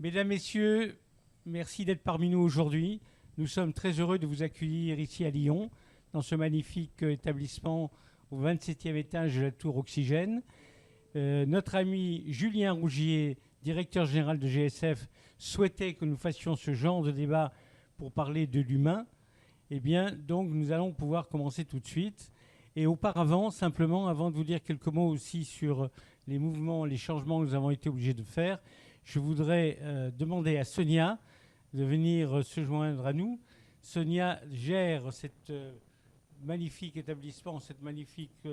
Mesdames, Messieurs, merci d'être parmi nous aujourd'hui. Nous sommes très heureux de vous accueillir ici à Lyon, dans ce magnifique établissement au 27e étage de la Tour Oxygène. Notre ami Julien Rougier, directeur général de GSF, souhaitait que nous fassions ce genre de débat pour parler de l'humain. Eh bien, donc, nous allons pouvoir commencer tout de suite. Et auparavant, simplement, avant de vous dire quelques mots aussi sur les mouvements, les changements que nous avons été obligés de faire, je voudrais demander à Sonia de venir se joindre à nous. Sonia gère cet magnifique établissement, cette magnifique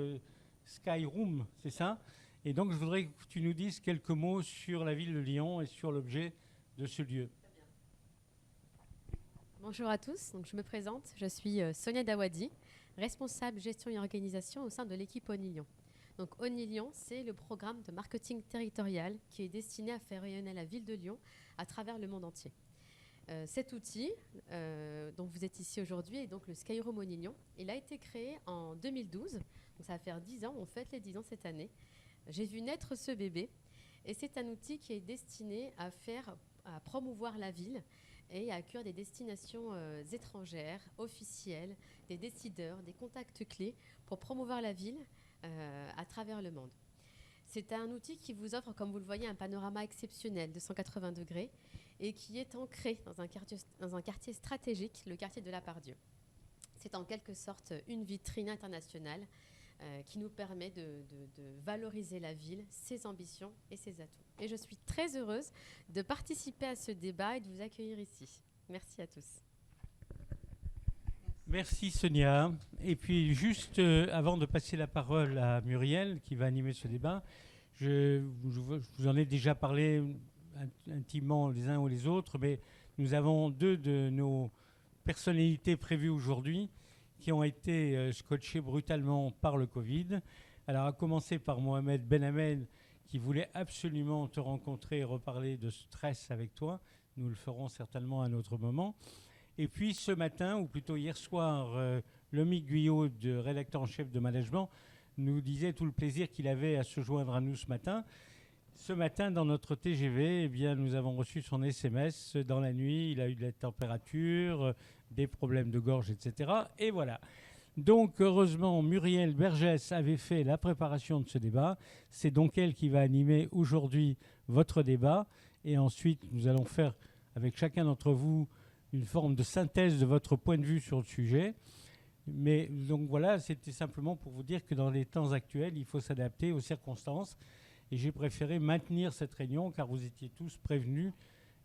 Sky Room, c'est ça? Et donc, je voudrais que tu nous dises quelques mots sur la ville de Lyon et sur l'objet de ce lieu. Bonjour à tous, donc je me présente, je suis Sonia Dawadi, responsable gestion et organisation au sein de l'équipe ONI Lyon. Donc ONI Lyon, c'est le programme de marketing territorial qui est destiné à faire rayonner la ville de Lyon à travers le monde entier. Cet outil, dont vous êtes ici aujourd'hui, est donc le Skyroom ONI Lyon. Il a été créé en 2012, donc ça va faire 10 ans, on fête les 10 ans cette année. J'ai vu naître ce bébé et c'est un outil qui est destiné à promouvoir la ville et à accueillir des destinations étrangères, officielles, des décideurs, des contacts clés pour promouvoir la ville à travers le monde. C'est un outil qui vous offre, comme vous le voyez, un panorama exceptionnel de 180 degrés et qui est ancré dans un quartier stratégique, le quartier de la Part-Dieu. C'est en quelque sorte une vitrine internationale qui nous permet de valoriser la ville, ses ambitions et ses atouts. Et je suis très heureuse de participer à ce débat et de vous accueillir ici. Merci à tous. Merci Sonia. Et puis avant de passer la parole à Muriel qui va animer ce débat, je vous en ai déjà parlé intimement les uns ou les autres, mais nous avons deux de nos personnalités prévues aujourd'hui qui ont été scotchés brutalement par le Covid. Alors, à commencer par Mohamed Benhamed, qui voulait absolument te rencontrer et reparler de stress avec toi. Nous le ferons certainement à un autre moment. Et puis, ce matin, ou plutôt hier soir, Lomique Guyot, rédacteur en chef de management, nous disait tout le plaisir qu'il avait à se joindre à nous ce matin. Ce matin, dans notre TGV, eh bien, nous avons reçu son SMS. Dans la nuit, il a eu de la température, des problèmes de gorge, etc. Et voilà. Donc, heureusement, Muriel Bergès avait fait la préparation de ce débat. C'est donc elle qui va animer aujourd'hui votre débat. Et ensuite, nous allons faire, avec chacun d'entre vous, une forme de synthèse de votre point de vue sur le sujet. Mais donc voilà, c'était simplement pour vous dire que dans les temps actuels, il faut s'adapter aux circonstances. Et j'ai préféré maintenir cette réunion car vous étiez tous prévenus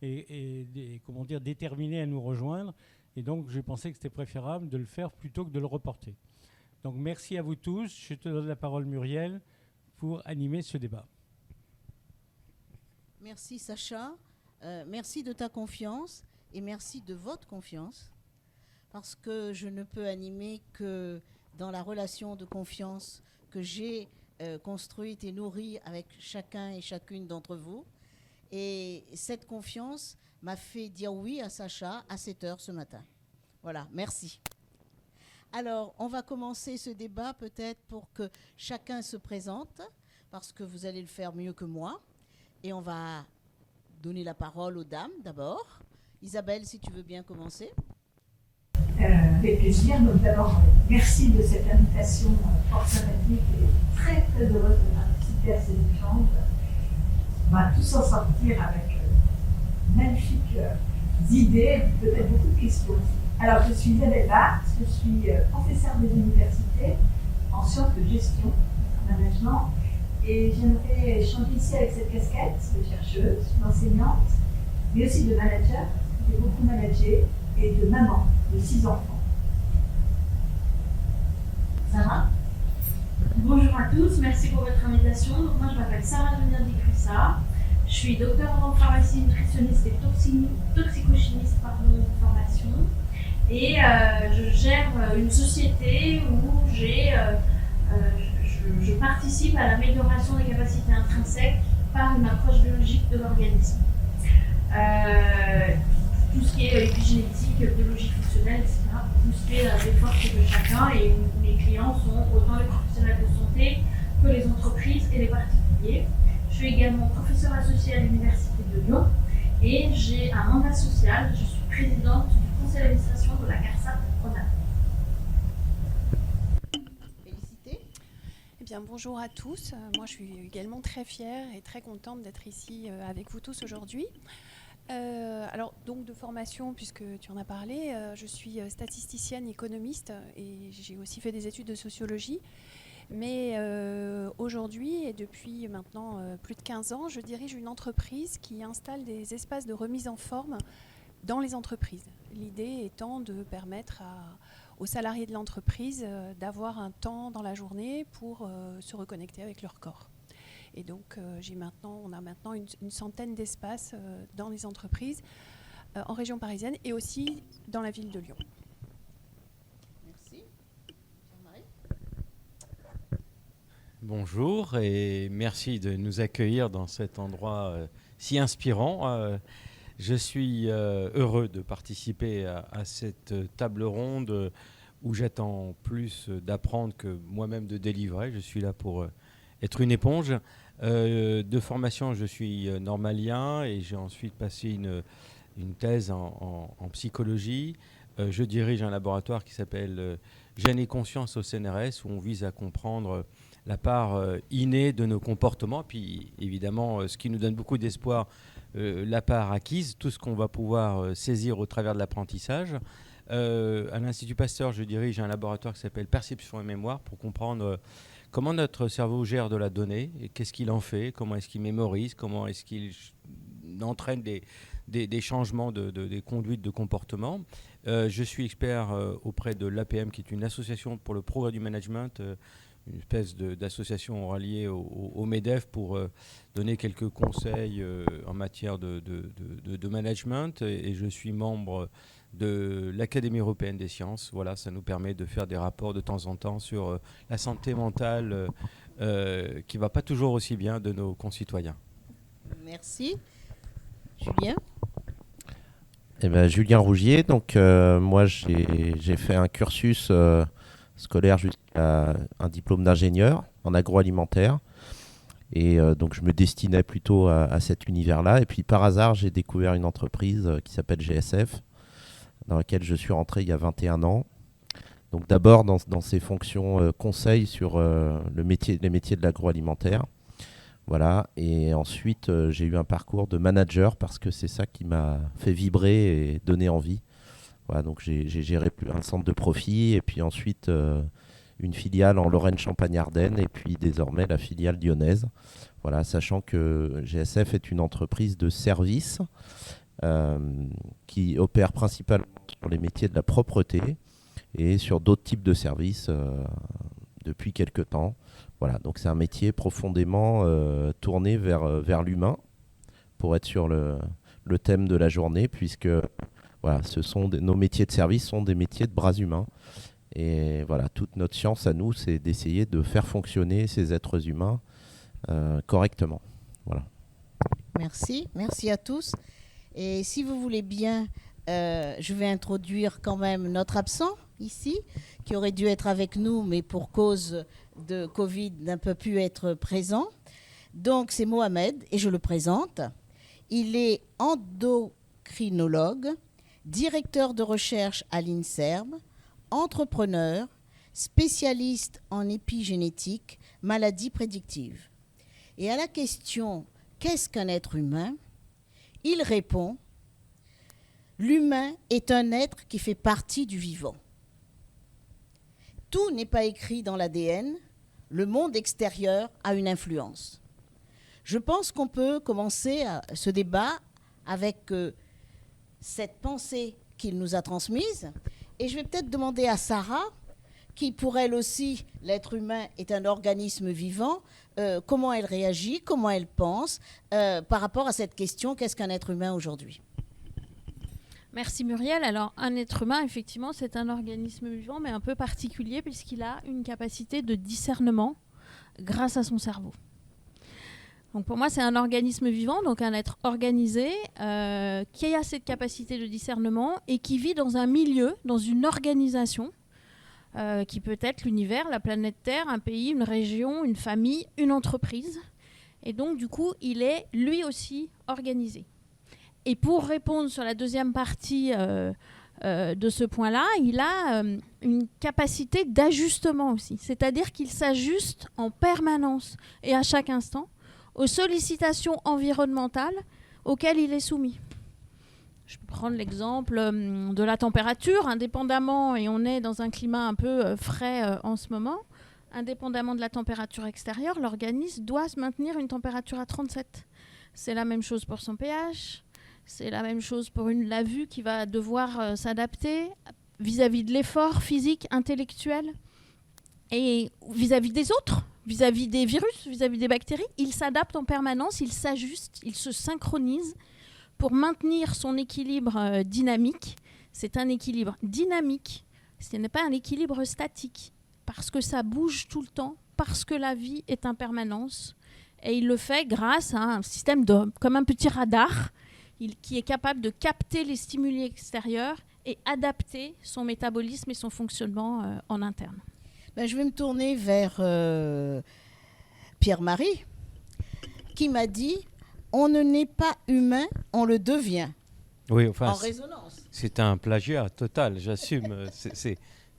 et comment dire, déterminés à nous rejoindre. Et donc, j'ai pensé que c'était préférable de le faire plutôt que de le reporter. Donc, merci à vous tous. Je te donne la parole, Muriel, pour animer ce débat. Merci, Sacha. Merci de ta confiance et merci de votre confiance. Parce que je ne peux animer que dans la relation de confiance que j'ai construite et nourrie avec chacun et chacune d'entre vous. Et cette confiance m'a fait dire oui à Sacha à 7h ce matin. Voilà, merci. Alors, on va commencer ce débat peut-être pour que chacun se présente, parce que vous allez le faire mieux que moi. Et on va donner la parole aux dames d'abord. Isabelle, si tu veux bien commencer. Avec plaisir. Donc d'abord, merci de cette invitation fort sympathique et très très heureuse de participer à ces échanges. On va tous en sortir avec magnifiques idées, peut-être beaucoup de questions. Alors, je suis Isabelle Barthes, je suis professeure des universités en sciences de gestion, en management, et j'aimerais échanger ici avec cette casquette de chercheuse, d'enseignante, mais aussi de manager. J'ai beaucoup managé, et de maman de 6 enfants. Sarah. Bonjour à tous, merci pour votre invitation. Donc moi je m'appelle Sarah Denir-Dicrussa, je suis docteur en pharmacie, nutritionniste et toxicochimiste de formation et je gère une société où je participe à l'amélioration des capacités intrinsèques par une approche biologique de l'organisme. Tout ce qui est épigénétique, biologie fonctionnelle, etc. Tout ce qui est des forces de chacun et mes clients sont autant les professionnels de santé que les entreprises et les particuliers. Je suis également professeur associé à l'Université de Lyon et j'ai un mandat social. Je suis présidente du conseil d'administration de la CARSAT Rhône-Alpes. Félicité. Eh bien, bonjour à tous. Moi, je suis également très fière et très contente d'être ici avec vous tous aujourd'hui. Alors, donc de formation, puisque tu en as parlé, je suis statisticienne, économiste et j'ai aussi fait des études de sociologie. Mais aujourd'hui, et depuis maintenant plus de 15 ans, je dirige une entreprise qui installe des espaces de remise en forme dans les entreprises. L'idée étant de permettre aux salariés de l'entreprise d'avoir un temps dans la journée pour se reconnecter avec leur corps. Et donc, on a maintenant une centaine d'espaces dans les entreprises en région parisienne et aussi dans la ville de Lyon. Merci. Jean-Marie. Bonjour et merci de nous accueillir dans cet endroit si inspirant. Je suis heureux de participer à cette table ronde où j'attends plus d'apprendre que moi-même de délivrer. Je suis là pour être une éponge. De formation, je suis normalien et j'ai ensuite passé une thèse en psychologie. Je dirige un laboratoire qui s'appelle Gènes et conscience au CNRS où on vise à comprendre la part innée de nos comportements, puis évidemment ce qui nous donne beaucoup d'espoir, la part acquise, tout ce qu'on va pouvoir saisir au travers de l'apprentissage. À l'Institut Pasteur, je dirige un laboratoire qui s'appelle Perception et Mémoire pour comprendre comment notre cerveau gère de la donnée, et qu'est-ce qu'il en fait, comment est-ce qu'il mémorise, comment est-ce qu'il entraîne des changements des conduites de comportement. Je suis expert auprès de l'APM, qui est une association pour le progrès du management, une espèce d'association reliée au MEDEF pour donner quelques conseils en matière de management. Et je suis membre de l'Académie européenne des sciences. Voilà, ça nous permet de faire des rapports de temps en temps sur la santé mentale qui ne va pas toujours aussi bien de nos concitoyens. Merci. Julien. Eh ben, Julien Rougier, donc moi j'ai fait un cursus scolaire jusqu'à un diplôme d'ingénieur en agroalimentaire et donc je me destinais plutôt à cet univers-là et puis par hasard j'ai découvert une entreprise qui s'appelle GSF dans laquelle je suis rentré il y a 21 ans. Donc d'abord dans ces fonctions conseil sur les métiers de l'agroalimentaire. Voilà, et ensuite j'ai eu un parcours de manager parce que c'est ça qui m'a fait vibrer et donner envie. Voilà, donc j'ai géré un centre de profit et puis ensuite une filiale en Lorraine-Champagne-Ardenne et puis désormais la filiale lyonnaise. Voilà, sachant que GSF est une entreprise de service qui opère principalement sur les métiers de la propreté et sur d'autres types de services depuis quelques temps. Voilà, donc c'est un métier profondément tourné vers l'humain pour être sur le thème de la journée, puisque voilà, nos métiers de service sont des métiers de bras humains. Et voilà, toute notre science à nous, c'est d'essayer de faire fonctionner ces êtres humains correctement. Voilà. Merci à tous. Et si vous voulez bien, je vais introduire quand même notre absent ici, qui aurait dû être avec nous, mais pour cause de Covid n'a pas pu être présent. Donc c'est Mohamed, et je le présente. Il est endocrinologue, directeur de recherche à l'INSERM, entrepreneur, spécialiste en épigénétique, maladies prédictives. Et à la question « Qu'est-ce qu'un être humain ?», il répond « L'humain est un être qui fait partie du vivant. Tout n'est pas écrit dans l'ADN, le monde extérieur a une influence. » Je pense qu'on peut commencer ce débat avec cette pensée qu'il nous a transmise. Et je vais peut-être demander à Sarah, qui pour elle aussi, l'être humain est un organisme vivant, comment elle réagit, comment elle pense par rapport à cette question, qu'est-ce qu'un être humain aujourd'hui ? Merci Muriel. Alors, un être humain, effectivement, c'est un organisme vivant, mais un peu particulier, puisqu'il a une capacité de discernement grâce à son cerveau. Donc pour moi, c'est un organisme vivant, donc un être organisé, qui a cette capacité de discernement et qui vit dans un milieu, dans une organisation, qui peut être l'univers, la planète Terre, un pays, une région, une famille, une entreprise. Et donc, du coup, il est lui aussi organisé. Et pour répondre sur la deuxième partie de ce point-là, il a une capacité d'ajustement aussi. C'est-à-dire qu'il s'ajuste en permanence et à chaque instant aux sollicitations environnementales auxquelles il est soumis. Je peux prendre l'exemple de la température, indépendamment, et on est dans un climat un peu frais en ce moment, indépendamment de la température extérieure, l'organisme doit se maintenir une température à 37. C'est la même chose pour son pH, c'est la même chose pour la vue qui va devoir s'adapter vis-à-vis de l'effort physique, intellectuel, et vis-à-vis des autres, vis-à-vis des virus, vis-à-vis des bactéries. Il s'adapte en permanence, il s'ajuste, il se synchronise pour maintenir son équilibre dynamique. C'est un équilibre dynamique, ce n'est pas un équilibre statique, parce que ça bouge tout le temps, parce que la vie est en permanence. Et il le fait grâce à un système comme un petit radar qui est capable de capter les stimuli extérieurs et adapter son métabolisme et son fonctionnement en interne. Je vais me tourner vers Pierre-Marie, qui m'a dit « On ne naît pas humain, on le devient ». Oui, enfin, en résonance. C'est un plagiat total, j'assume. Ça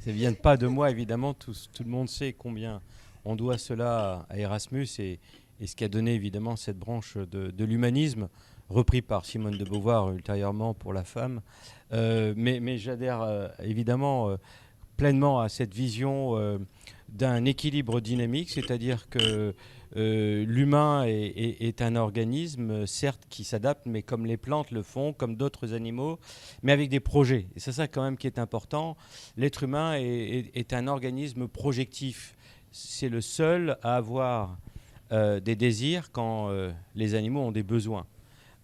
ne vient pas de moi, évidemment. Tout le monde sait combien on doit cela à Erasmus et ce qui a donné évidemment cette branche de l'humanisme, repris par Simone de Beauvoir ultérieurement pour la femme. Mais j'adhère évidemment pleinement à cette vision d'un équilibre dynamique, c'est-à-dire que l'humain est un organisme, certes, qui s'adapte, mais comme les plantes le font, comme d'autres animaux, mais avec des projets. Et c'est ça quand même qui est important. L'être humain est un organisme projectif. C'est le seul à avoir des désirs quand les animaux ont des besoins.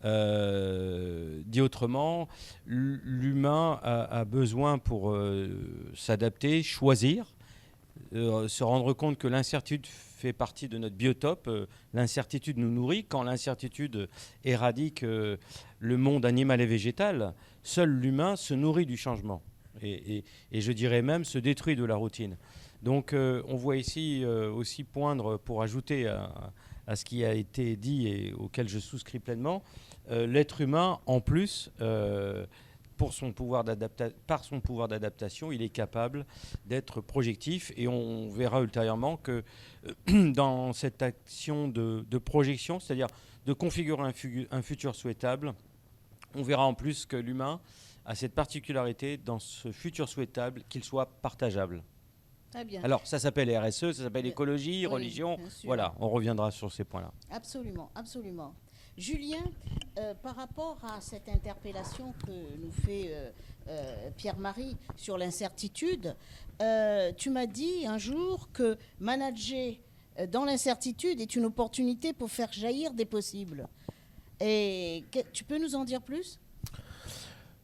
Dit autrement, l'humain a besoin pour s'adapter, choisir, se rendre compte que l'incertitude fait partie de notre biotope. L'incertitude nous nourrit. Quand l'incertitude éradique le monde animal et végétal, seul l'humain se nourrit du changement. Et je dirais même se détruit de la routine. Donc on voit ici aussi poindre, pour ajouter à ce qui a été dit et auquel je souscris pleinement, l'être humain, en plus, par son pouvoir d'adaptation, il est capable d'être projectif. Et on verra ultérieurement que dans cette action de projection, c'est-à-dire de configurer un futur souhaitable, on verra en plus que l'humain a cette particularité dans ce futur souhaitable qu'il soit partageable. Très bien. Alors, ça s'appelle RSE, ça s'appelle écologie, oui, religion. bien sûr. Voilà, on reviendra sur ces points-là. Absolument, absolument. Julien, par rapport à cette interpellation que nous fait Pierre-Marie sur l'incertitude, tu m'as dit un jour que manager dans l'incertitude est une opportunité pour faire jaillir des possibles. Et tu peux nous en dire plus ?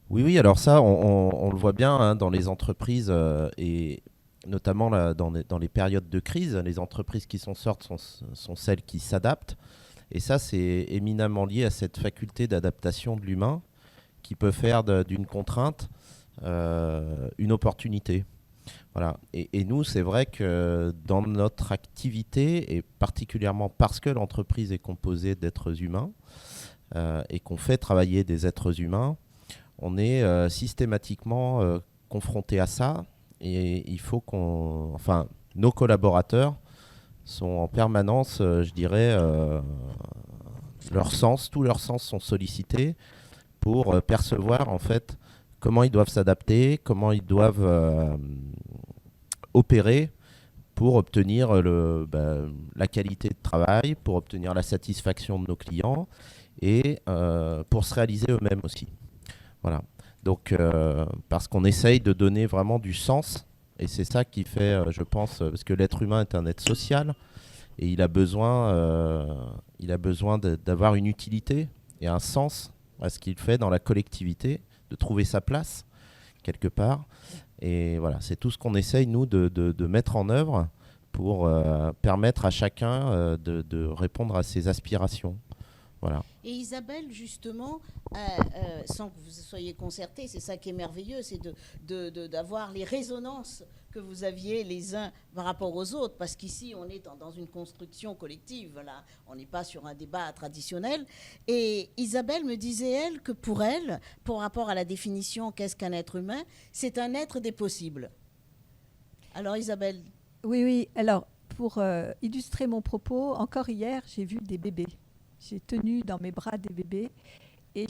Oui, alors ça, on le voit bien dans les entreprises et notamment là, dans les périodes de crise. Les entreprises qui s'en sortent sont celles qui s'adaptent. Et ça, c'est éminemment lié à cette faculté d'adaptation de l'humain qui peut faire d'une contrainte une opportunité. Voilà. Et nous, c'est vrai que dans notre activité, et particulièrement parce que l'entreprise est composée d'êtres humains et qu'on fait travailler des êtres humains, on est systématiquement confronté à ça. Et il faut nos collaborateurs sont en permanence, je dirais, tous leurs sens sont sollicités pour percevoir en fait comment ils doivent s'adapter, comment ils doivent opérer pour obtenir la qualité de travail, pour obtenir la satisfaction de nos clients et pour se réaliser eux-mêmes aussi. Voilà. Donc, parce qu'on essaye de donner vraiment du sens, et c'est ça qui fait, je pense, parce que l'être humain est un être social, et il a besoin d'avoir une utilité et un sens à ce qu'il fait dans la collectivité, de trouver sa place quelque part. Et voilà, c'est tout ce qu'on essaye, nous, de mettre en œuvre pour permettre à chacun de répondre à ses aspirations. Voilà. Et Isabelle, justement, sans que vous soyez concertés, c'est ça qui est merveilleux, c'est d'avoir les résonances que vous aviez les uns par rapport aux autres, parce qu'ici, on est dans une construction collective, là. On n'est pas sur un débat traditionnel. Et Isabelle me disait, elle, que pour elle, pour rapport à la définition qu'est-ce qu'un être humain, c'est un être des possibles. Alors, Isabelle. Oui. Alors, pour illustrer mon propos, encore hier, j'ai vu des bébés. J'ai tenu dans mes bras des bébés. Et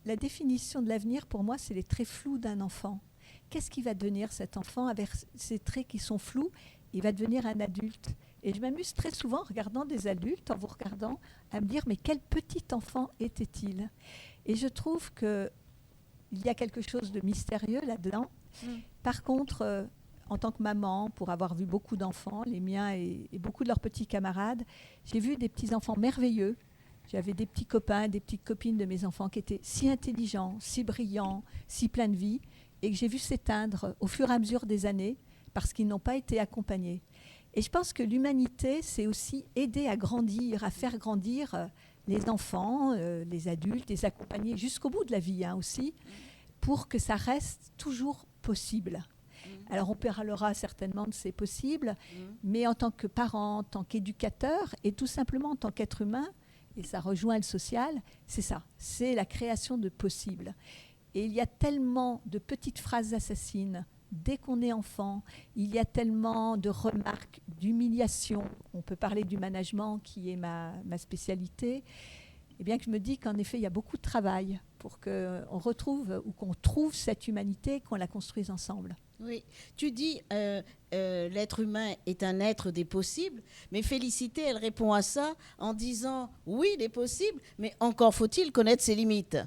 la définition de l'avenir, pour moi, c'est les traits flous d'un enfant. Qu'est-ce qui va devenir cet enfant avec ces traits qui sont flous? Il va devenir un adulte. Et je m'amuse très souvent en regardant des adultes, en vous regardant, à me dire, mais quel petit enfant était-il? Et je trouve qu'il y a quelque chose de mystérieux là-dedans. Par contre, en tant que maman, pour avoir vu beaucoup d'enfants, les miens et beaucoup de leurs petits camarades, j'ai vu des petits-enfants merveilleux. J'avais des petits copains, des petites copines de mes enfants qui étaient si intelligents, si brillants, si pleins de vie, et que j'ai vu s'éteindre au fur et à mesure des années parce qu'ils n'ont pas été accompagnés. Et je pense que l'humanité, c'est aussi aider à grandir, à faire grandir les enfants, les adultes, les accompagner jusqu'au bout de la vie aussi, pour que ça reste toujours possible. Alors on parlera certainement de ces possibles, mais en tant que parent, en tant qu'éducateur et tout simplement en tant qu'être humain, et ça rejoint le social, c'est ça, c'est la création de possibles. Et il y a tellement de petites phrases assassines dès qu'on est enfant, il y a tellement de remarques, d'humiliation. On peut parler du management qui est ma spécialité. Et bien que je me dis qu'en effet, il y a beaucoup de travail pour qu'on retrouve ou qu'on trouve cette humanité, qu'on la construise ensemble. Oui, tu dis l'être humain est un être des possibles, mais Félicité, elle répond à ça en disant oui, il est possible, mais encore faut-il connaître ses limites.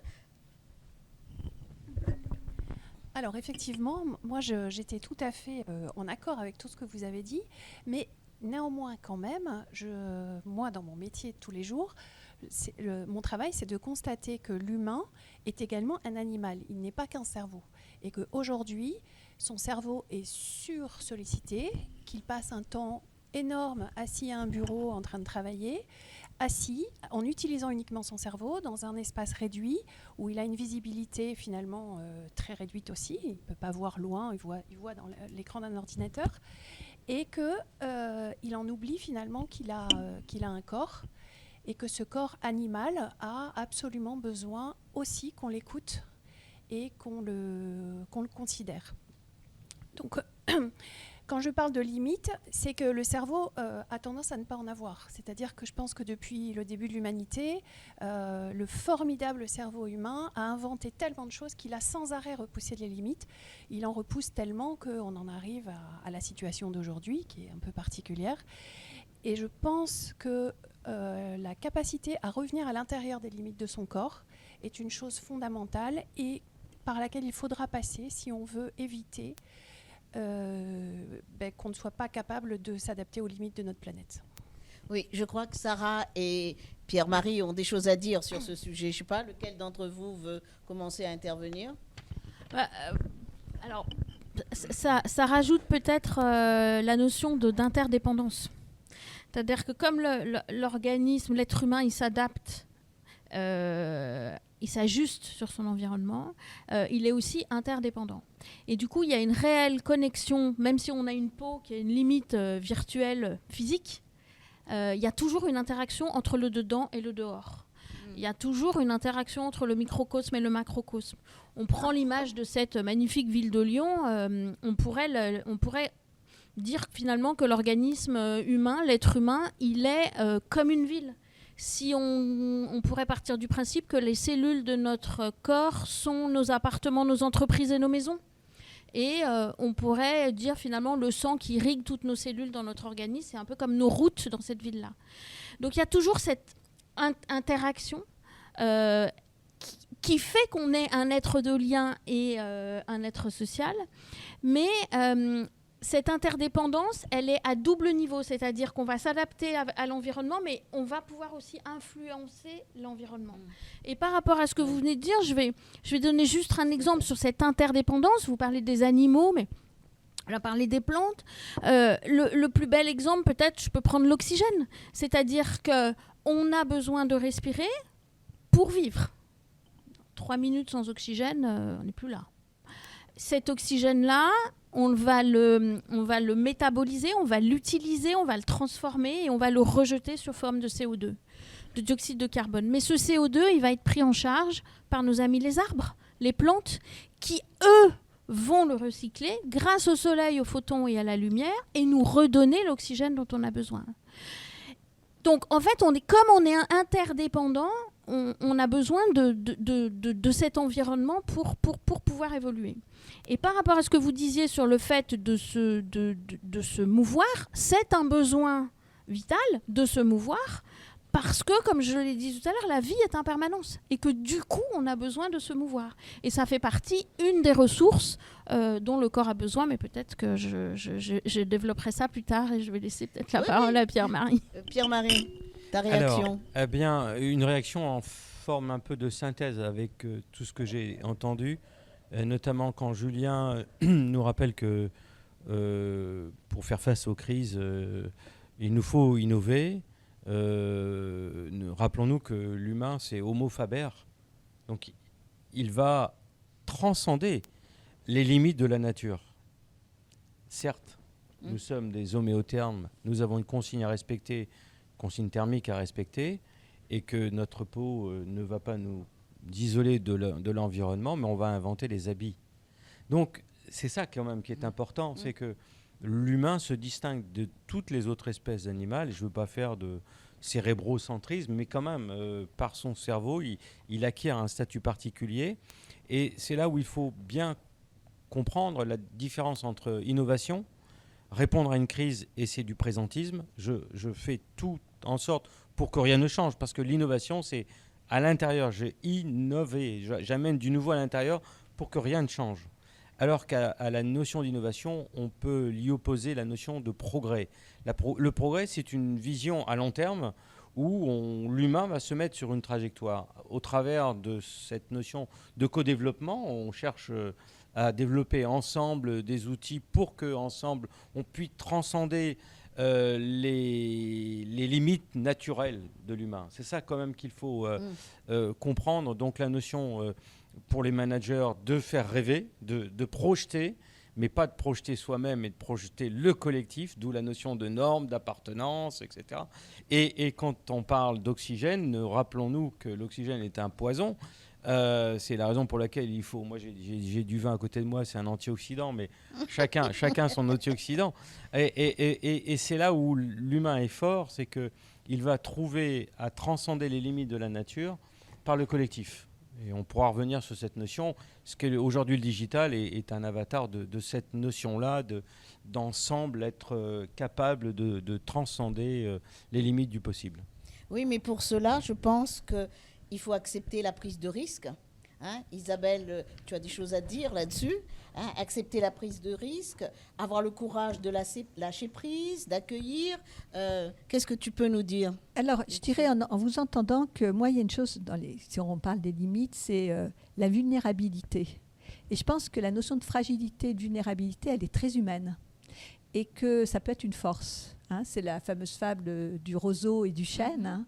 Alors effectivement, moi j'étais tout à fait en accord avec tout ce que vous avez dit, mais néanmoins quand même, moi dans mon métier de tous les jours, mon travail c'est de constater que l'humain est également un animal, il n'est pas qu'un cerveau, et qu'aujourd'hui son cerveau est sursollicité, qu'il passe un temps énorme assis à un bureau en train de travailler, assis, en utilisant uniquement son cerveau dans un espace réduit où il a une visibilité finalement très réduite aussi. Il ne peut pas voir loin, il voit dans l'écran d'un ordinateur. Et qu'il en oublie finalement qu'il a un corps et que ce corps animal a absolument besoin aussi qu'on l'écoute et qu'on le considère. Donc, quand je parle de limites, c'est que le cerveau a tendance à ne pas en avoir. C'est-à-dire que je pense que depuis le début de l'humanité, le formidable cerveau humain a inventé tellement de choses qu'il a sans arrêt repoussé les limites. Il en repousse tellement qu'on en arrive à la situation d'aujourd'hui, qui est un peu particulière. Et je pense que la capacité à revenir à l'intérieur des limites de son corps est une chose fondamentale et par laquelle il faudra passer si on veut éviter qu'on ne soit pas capable de s'adapter aux limites de notre planète. Oui, je crois que Sarah et Pierre-Marie ont des choses à dire sur ce sujet. Je ne sais pas, lequel d'entre vous veut commencer à intervenir? Alors, ça rajoute peut-être la notion d'interdépendance. C'est-à-dire que comme l'organisme, l'être humain, il s'adapte, il s'ajuste sur son environnement, il est aussi interdépendant. Et du coup, il y a une réelle connexion, même si on a une peau qui a une limite virtuelle physique, il y a toujours une interaction entre le dedans et le dehors. Il y a toujours une interaction entre le microcosme et le macrocosme. On prend l'image de cette magnifique ville de Lyon, on pourrait dire finalement que l'organisme humain, l'être humain, il est comme une ville. Si on pourrait partir du principe que les cellules de notre corps sont nos appartements, nos entreprises et nos maisons. Et on pourrait dire finalement le sang qui irrigue toutes nos cellules dans notre organisme, c'est un peu comme nos routes dans cette ville-là. Donc il y a toujours cette interaction qui fait qu'on est un être de lien et un être social. Mais cette interdépendance, elle est à double niveau, c'est-à-dire qu'on va s'adapter à l'environnement, mais on va pouvoir aussi influencer l'environnement. Et par rapport à ce que vous venez de dire, je vais donner juste un exemple sur cette interdépendance. Vous parlez des animaux, mais on a parlé des plantes. Le plus bel exemple, peut-être, je peux prendre l'oxygène. C'est-à-dire que on a besoin de respirer pour vivre. 3 minutes sans oxygène, on n'est plus là. Cet oxygène-là, on va le métaboliser, on va l'utiliser, on va le transformer et on va le rejeter sous forme de CO2, de dioxyde de carbone. Mais ce CO2, il va être pris en charge par nos amis les arbres, les plantes, qui, eux, vont le recycler grâce au soleil, aux photons et à la lumière et nous redonner l'oxygène dont on a besoin. Donc, en fait, comme on est interdépendant, on a besoin de cet environnement pour pouvoir évoluer. Et par rapport à ce que vous disiez sur le fait de se mouvoir, c'est un besoin vital de se mouvoir parce que, comme je l'ai dit tout à l'heure, la vie est en permanence et que du coup, on a besoin de se mouvoir. Et ça fait partie, une des ressources dont le corps a besoin, mais peut-être que je développerai ça plus tard et je vais laisser peut-être la parole à Pierre-Marie. Pierre-Marie, ta réaction? Alors, bien, une réaction en forme un peu de synthèse avec tout ce que j'ai entendu, notamment quand Julien nous rappelle que pour faire face aux crises, il nous faut innover. Rappelons-nous que l'humain, c'est Homo faber. Donc, il va transcender les limites de la nature. Certes, nous sommes des homéothermes, nous avons une consigne à respecter, consigne thermique à respecter, et que notre peau ne va pas nous isoler de l'environnement, mais on va inventer les habits. Donc, c'est ça quand même qui est important, c'est que l'humain se distingue de toutes les autres espèces animales. Je ne veux pas faire de cérébrocentrisme, mais quand même, par son cerveau, il acquiert un statut particulier. Et c'est là où il faut bien comprendre la différence entre innovation, répondre à une crise, et c'est du présentisme. Je fais tout en sorte pour que rien ne change, parce que l'innovation, c'est à l'intérieur. J'ai innové, j'amène du nouveau à l'intérieur pour que rien ne change. Alors qu'à la notion d'innovation, on peut y opposer la notion de progrès. Le progrès, c'est une vision à long terme où l'humain va se mettre sur une trajectoire. Au travers de cette notion de co-développement, on cherche à développer ensemble des outils pour qu'ensemble, on puisse transcender les limites naturelles de l'humain. C'est ça quand même qu'il faut comprendre. Donc la notion pour les managers de faire rêver, de projeter, mais pas de projeter soi-même, mais de projeter le collectif, d'où la notion de normes, d'appartenance, etc. Et quand on parle d'oxygène, rappelons-nous que l'oxygène est un poison. C'est la raison pour laquelle il faut... Moi, j'ai du vin à côté de moi, c'est un antioxydant, mais chacun son antioxydant. Et c'est là où l'humain est fort, c'est qu'il va trouver à transcender les limites de la nature par le collectif. Et on pourra revenir sur cette notion. Ce qu'aujourd'hui le digital est un avatar de cette notion-là, d'ensemble être capable de transcender les limites du possible. Oui, mais pour cela, je pense qu'il faut accepter la prise de risque. Isabelle, tu as des choses à dire là-dessus. Accepter la prise de risque, avoir le courage de lâcher prise, d'accueillir. Qu'est-ce que tu peux nous dire? Alors, je dirais en vous entendant que moi, il y a une chose, si on parle des limites, c'est la vulnérabilité. Et je pense que la notion de fragilité et de vulnérabilité, elle est très humaine. Et que ça peut être une force. C'est la fameuse fable du roseau et du chêne.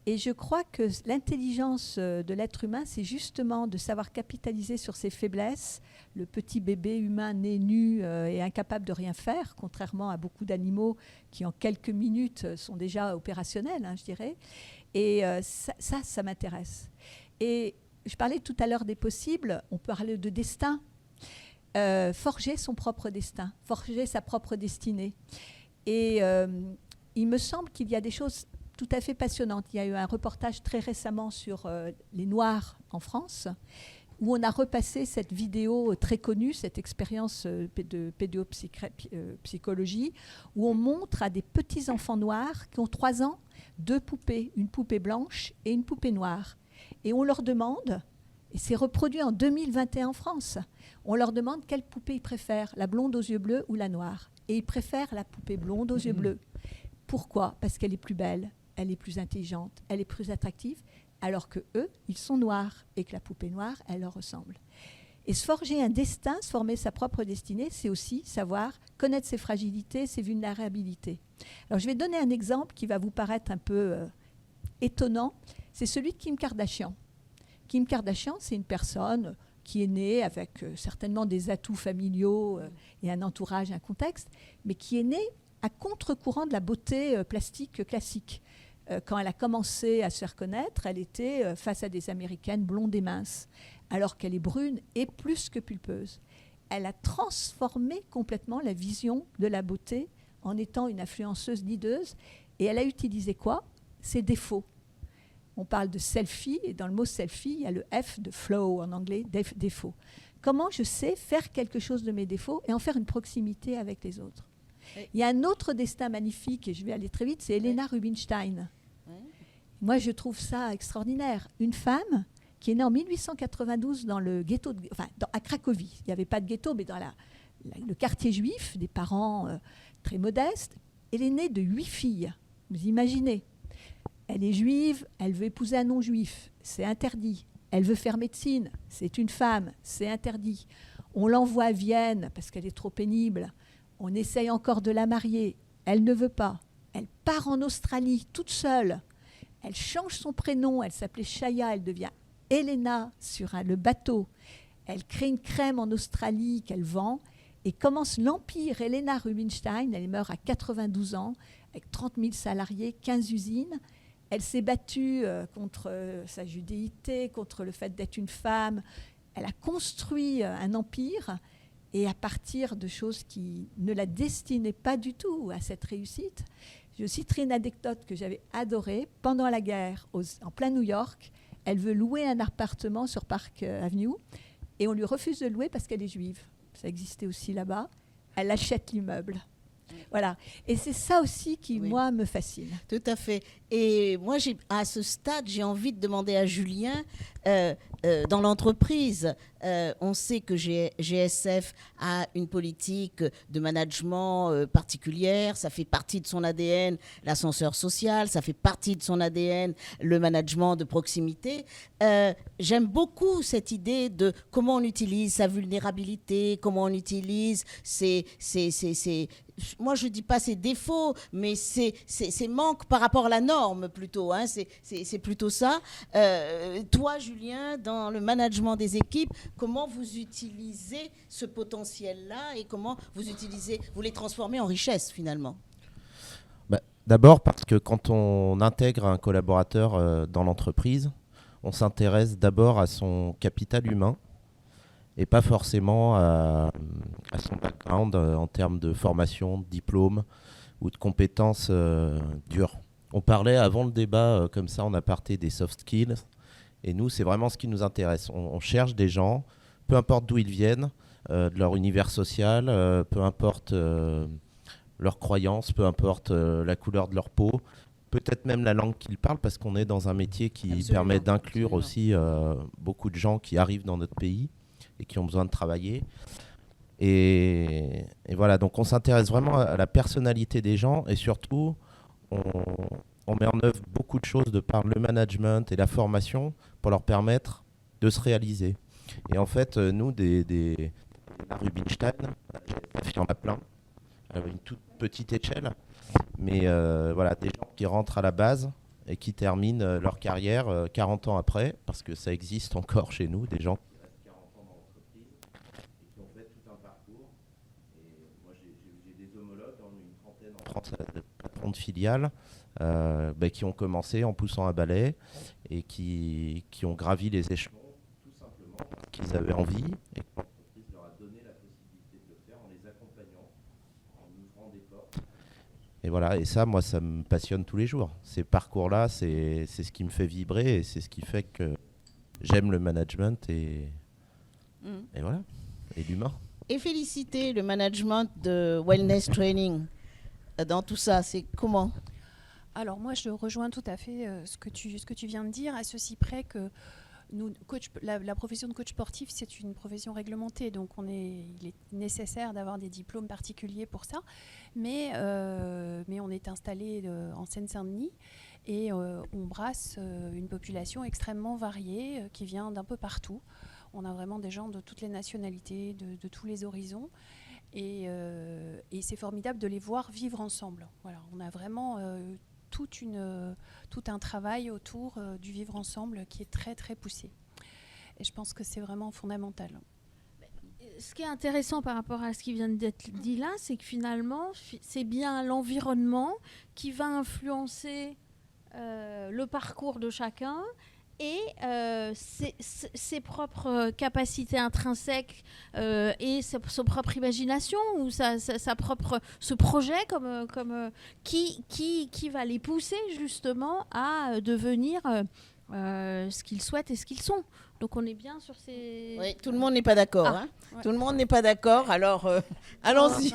Et je crois que l'intelligence de l'être humain, c'est justement de savoir capitaliser sur ses faiblesses. Le petit bébé humain né nu et incapable de rien faire, contrairement à beaucoup d'animaux qui en quelques minutes sont déjà opérationnels, je dirais. Et ça m'intéresse. Et je parlais tout à l'heure des possibles, on peut parler de destin. Forger son propre destin, forger sa propre destinée. Et il me semble qu'il y a des choses tout à fait passionnante. Il y a eu un reportage très récemment sur les Noirs en France, où on a repassé cette vidéo très connue, cette expérience de pédopsychologie, où on montre à des petits-enfants noirs qui ont 3 ans 2 poupées, une poupée blanche et une poupée noire. Et on leur demande, et c'est reproduit en 2021 en France, on leur demande quelle poupée ils préfèrent, la blonde aux yeux bleus ou la noire. Et ils préfèrent la poupée blonde aux yeux bleus. Pourquoi? Parce qu'elle est plus belle, elle est plus intelligente, elle est plus attractive, alors que eux, ils sont noirs et que la poupée noire, elle leur ressemble. Et se forger un destin, se former sa propre destinée, c'est aussi savoir connaître ses fragilités, ses vulnérabilités. Alors, je vais donner un exemple qui va vous paraître un peu étonnant, c'est celui de Kim Kardashian. Kim Kardashian, c'est une personne qui est née avec certainement des atouts familiaux et un entourage, un contexte, mais qui est née à contre-courant de la beauté plastique classique. Quand elle a commencé à se faire connaître, elle était face à des Américaines blondes et minces, alors qu'elle est brune et plus que pulpeuse. Elle a transformé complètement la vision de la beauté en étant une influenceuse leaduse, et elle a utilisé quoi? Ses défauts. On parle de selfie, et dans le mot selfie, il y a le F de flow en anglais, défaut. Comment je sais faire quelque chose de mes défauts et en faire une proximité avec les autres? Il y a un autre destin magnifique, et je vais aller très vite, c'est Helena Rubinstein. Moi, je trouve ça extraordinaire. Une femme qui est née en 1892 dans le ghetto, à Cracovie. Il n'y avait pas de ghetto, mais dans le quartier juif, des parents très modestes. Elle est née de 8 filles. Vous imaginez? Elle est juive, elle veut épouser un non-juif, c'est interdit. Elle veut faire médecine, c'est une femme, c'est interdit. On l'envoie à Vienne parce qu'elle est trop pénible. On essaye encore de la marier, elle ne veut pas. Elle part en Australie toute seule. Elle change son prénom, elle s'appelait Shaya, elle devient Helena sur le bateau. Elle crée une crème en Australie qu'elle vend et commence l'empire Helena Rubinstein. Elle meurt à 92 ans avec 30 000 salariés, 15 usines. Elle s'est battue contre sa judéité, contre le fait d'être une femme. Elle a construit un empire, et à partir de choses qui ne la destinaient pas du tout à cette réussite. Je citerai une anecdote que j'avais adorée. Pendant la guerre, en plein New York, elle veut louer un appartement sur Park Avenue, et on lui refuse de louer parce qu'elle est juive. Ça existait aussi là-bas. Elle achète l'immeuble. Voilà. Et c'est ça aussi qui, moi, me fascine. Tout à fait. Et moi, à ce stade, j'ai envie de demander à Julien, dans l'entreprise, on sait que GSF a une politique de management particulière, ça fait partie de son ADN, l'ascenseur social, ça fait partie de son ADN, le management de proximité. J'aime beaucoup cette idée de comment on utilise sa vulnérabilité, comment on utilise moi, je ne dis pas ses défauts, mais ses manques par rapport à la norme, plutôt. Hein, c'est plutôt ça. Toi, Julien, dans le management des équipes, comment vous utilisez ce potentiel-là et comment vous les transformez en richesse, finalement? D'abord, parce que quand on intègre un collaborateur dans l'entreprise, on s'intéresse d'abord à son capital humain, et pas forcément à son background en termes de formation, de diplôme ou de compétences dures. On parlait avant le débat, comme ça, en aparté, des soft skills. Et nous, c'est vraiment ce qui nous intéresse. On cherche des gens, peu importe d'où ils viennent, de leur univers social, peu importe leurs croyances, peu importe la couleur de leur peau, peut-être même la langue qu'ils parlent, parce qu'on est dans un métier qui permet d'inclure aussi beaucoup de gens qui arrivent dans notre pays et qui ont besoin de travailler. Et voilà, donc on s'intéresse vraiment à la personnalité des gens, et surtout, on met en œuvre beaucoup de choses de par le management et la formation pour leur permettre de se réaliser. Et en fait, nous, des Rubinstein, il y en a plein, à une toute petite échelle, mais voilà, des gens qui rentrent à la base et qui terminent leur carrière 40 ans après, parce que ça existe encore chez nous, des gens patrons de filiales qui ont commencé en poussant un balai et qui ont gravi les échelons tout simplement parce qu'ils avaient envie et que l'entreprise leur a donné la possibilité de le faire en les accompagnant, en ouvrant des portes. Et voilà, et ça, moi, ça me passionne tous les jours. Ces parcours-là, c'est ce qui me fait vibrer et c'est ce qui fait que j'aime le management et voilà, et l'humain. Et féliciter le management de Wellness Training. Dans tout ça, c'est comment? Alors moi, je rejoins tout à fait ce que tu viens de dire, à ceci près que nous, la profession de coach sportif, c'est une profession réglementée, donc il est nécessaire d'avoir des diplômes particuliers pour ça, mais on est installé en Seine-Saint-Denis et on brasse une population extrêmement variée qui vient d'un peu partout. On a vraiment des gens de toutes les nationalités, de tous les horizons. Et c'est formidable de les voir vivre ensemble. Voilà, on a vraiment tout un travail autour du vivre ensemble qui est très très poussé. Et je pense que c'est vraiment fondamental. Ce qui est intéressant par rapport à ce qui vient d'être dit là, c'est que finalement, c'est bien l'environnement qui va influencer le parcours de chacun et ses propres capacités intrinsèques et sa propre imagination ou sa propre ce projet qui va les pousser justement à devenir ce qu'ils souhaitent et ce qu'ils sont. Donc on est bien sur ces... Oui, tout le monde n'est pas d'accord. Ah, ouais. Tout le monde n'est pas d'accord, alors allons-y.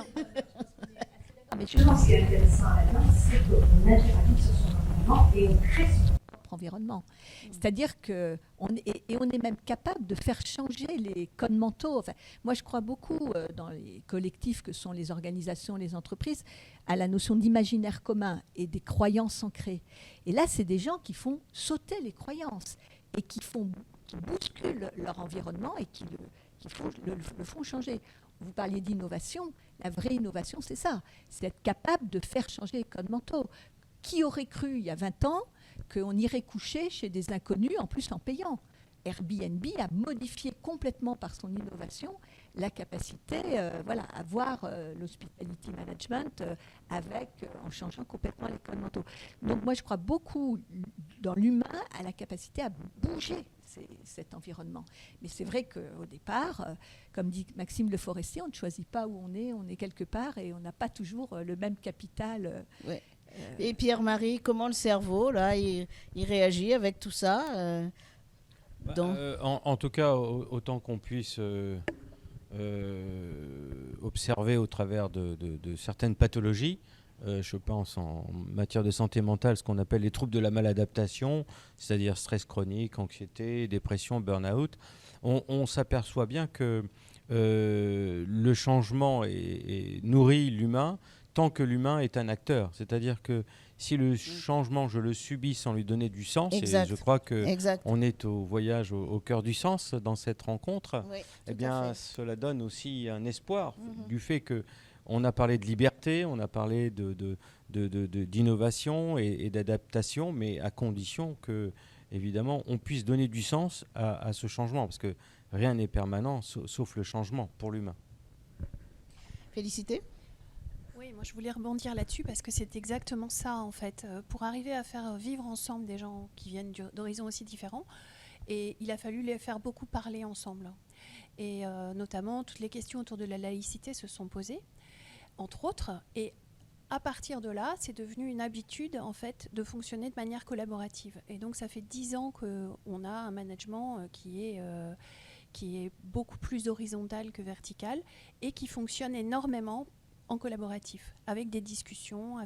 Je pense ce qui est intéressant là-dedans, c'est qu'on interagit sur son environnement et on crée son environnement. C'est-à-dire qu'on est même capable de faire changer les codes mentaux. Enfin, moi, je crois beaucoup dans les collectifs que sont les organisations, les entreprises, à la notion d'imaginaire commun et des croyances ancrées. Et là, c'est des gens qui font sauter les croyances et qui bousculent leur environnement et qui le font changer. Vous parliez d'innovation. La vraie innovation, c'est ça. C'est être capable de faire changer les codes mentaux. Qui aurait cru, il y a 20 ans, qu'on irait coucher chez des inconnus, en plus en payant? Airbnb a modifié complètement par son innovation la capacité à voir l'hospitality management en changeant complètement les codes mentaux. Donc moi, je crois beaucoup dans l'humain à la capacité à bouger cet environnement. Mais c'est vrai qu'au départ, comme dit Maxime Le Forestier, on ne choisit pas où on est quelque part et on n'a pas toujours le même capital. Ouais. Et Pierre-Marie, comment le cerveau, là, il réagit avec tout ça en tout cas, autant qu'on puisse observer au travers de certaines pathologies, je pense en matière de santé mentale, ce qu'on appelle les troubles de la maladaptation, c'est-à-dire stress chronique, anxiété, dépression, burn-out, on s'aperçoit bien que le changement nourrit l'humain tant que l'humain est un acteur. C'est-à-dire que si le changement, je le subis sans lui donner du sens, exact. Et je crois qu'on est au voyage au cœur du sens dans cette rencontre, oui, eh bien, cela donne aussi un espoir du fait qu'on a parlé de liberté, on a parlé d'innovation et d'adaptation, mais à condition que, évidemment, on puisse donner du sens à ce changement, parce que rien n'est permanent, sauf le changement pour l'humain. Félicité. Oui, moi je voulais rebondir là-dessus parce que c'est exactement ça en fait. Pour arriver à faire vivre ensemble des gens qui viennent d'horizons aussi différents, et il a fallu les faire beaucoup parler ensemble. Et notamment, toutes les questions autour de la laïcité se sont posées, entre autres. Et à partir de là, c'est devenu une habitude en fait de fonctionner de manière collaborative. Et donc ça fait 10 ans qu'on a un management qui est beaucoup plus horizontal que vertical et qui fonctionne énormément en collaboratif, avec des discussions,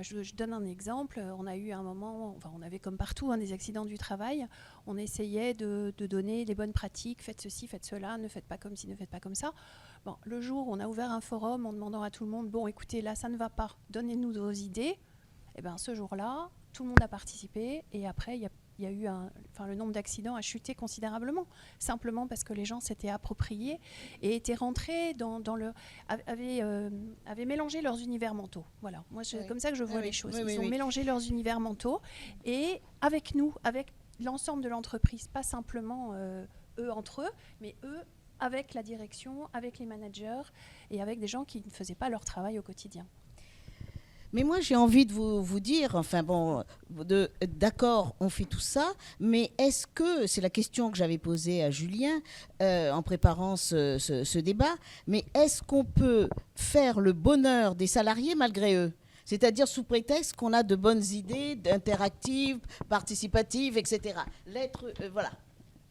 je donne un exemple. On a eu un moment, on avait comme partout des accidents du travail, on essayait de donner les bonnes pratiques, faites ceci, faites cela, ne faites pas comme ci, ne faites pas comme ça. Bon, le jour où on a ouvert un forum en demandant à tout le monde, bon écoutez, là ça ne va pas, donnez-nous vos idées, et bien ce jour-là, tout le monde a participé, et après il y a eu le nombre d'accidents a chuté considérablement, simplement parce que les gens s'étaient appropriés et étaient rentrés avaient mélangé leurs univers mentaux. Voilà, moi c'est comme ça que je vois les choses. Ils ont mélangé leurs univers mentaux et avec nous, avec l'ensemble de l'entreprise, pas simplement eux entre eux, mais eux avec la direction, avec les managers et avec des gens qui ne faisaient pas leur travail au quotidien. Mais moi, j'ai envie de vous dire, d'accord, on fait tout ça, mais est-ce que, c'est la question que j'avais posée à Julien en préparant ce débat, mais est-ce qu'on peut faire le bonheur des salariés malgré eux ? C'est-à-dire sous prétexte qu'on a de bonnes idées, interactives, participatives, etc. L'être, voilà.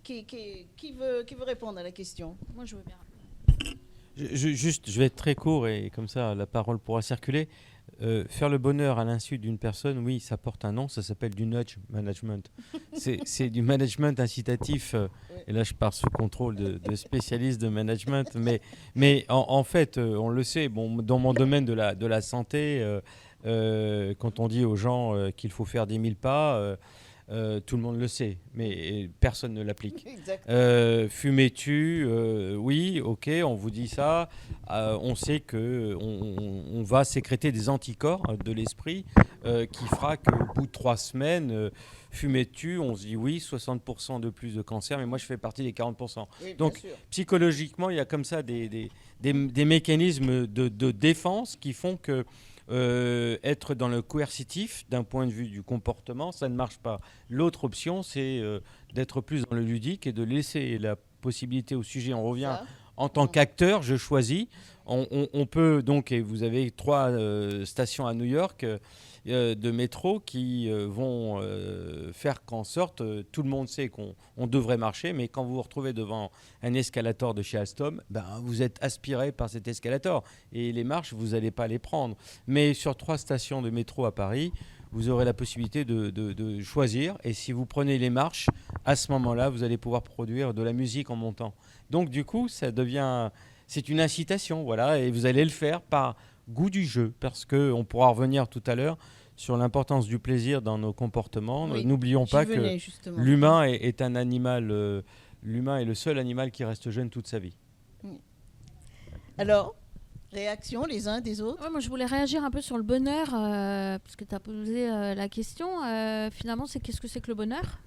Qui veut répondre à la question ? Moi, je veux bien. Je vais être très court et comme ça, la parole pourra circuler. Faire le bonheur à l'insu d'une personne, oui, ça porte un nom, ça s'appelle du nudge management. C'est du management incitatif, et là je parle sous contrôle de spécialistes de management, mais en fait, on le sait, dans mon domaine de la santé, quand on dit aux gens qu'il faut faire 10 000 pas, tout le monde le sait, mais personne ne l'applique. Exactement. Fumez-tu oui, ok, on vous dit ça. On sait qu'on va sécréter des anticorps de l'esprit qui fera qu'au bout de 3 semaines, fumez-tu, on se dit oui, 60% de plus de cancer, mais moi je fais partie des 40%. Oui, Donc bien sûr. psychologiquement, il y a comme ça des mécanismes de défense qui font que être dans le coercitif d'un point de vue du comportement, ça ne marche pas. L'autre option, c'est d'être plus dans le ludique et de laisser la possibilité au sujet. On revient en tant qu'acteur, je choisis. On peut donc, et vous avez 3 stations à New York de métro qui vont faire qu'en sorte, tout le monde sait qu'on devrait marcher, mais quand vous vous retrouvez devant un escalator de chez Alstom, vous êtes aspiré par cet escalator et les marches, vous n'allez pas les prendre. Mais sur 3 stations de métro à Paris, vous aurez la possibilité de choisir, et si vous prenez les marches, à ce moment-là, vous allez pouvoir produire de la musique en montant. Donc du coup, c'est une incitation, voilà, et vous allez le faire par goût du jeu, parce qu'on pourra revenir tout à l'heure sur l'importance du plaisir dans nos comportements. Oui, n'oublions pas que justement. l'humain est un animal, l'humain est le seul animal qui reste jeune toute sa vie. Alors, réaction les uns des autres? Ouais, moi, je voulais réagir un peu sur le bonheur, parce que tu as posé la question. Finalement, qu'est-ce que c'est que le bonheur?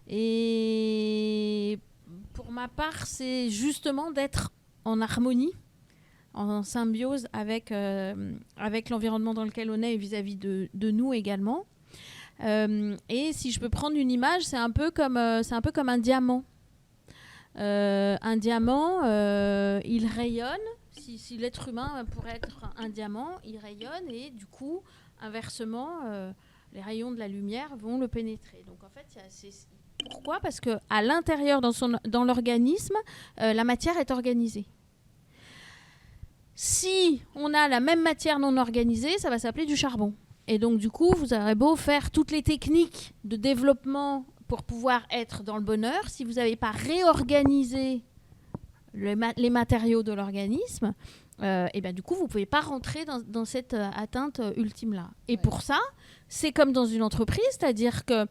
Et pour ma part, c'est justement d'être en harmonie, en symbiose avec l'environnement dans lequel on est et vis-à-vis de nous également. Et si je peux prendre une image, c'est un peu comme un diamant. Un diamant, il rayonne. Si l'être humain pourrait être un diamant, il rayonne et du coup, inversement, les rayons de la lumière vont le pénétrer. Donc en fait, pourquoi? Parce qu'à l'intérieur, dans l'organisme, la matière est organisée. Si on a la même matière non organisée, ça va s'appeler du charbon. Et donc du coup, vous aurez beau faire toutes les techniques de développement pour pouvoir être dans le bonheur, si vous n'avez pas réorganisé les matériaux de l'organisme, et bien du coup, vous ne pouvez pas rentrer dans cette atteinte ultime-là. Et pour ça, c'est comme dans une entreprise, c'est-à-dire que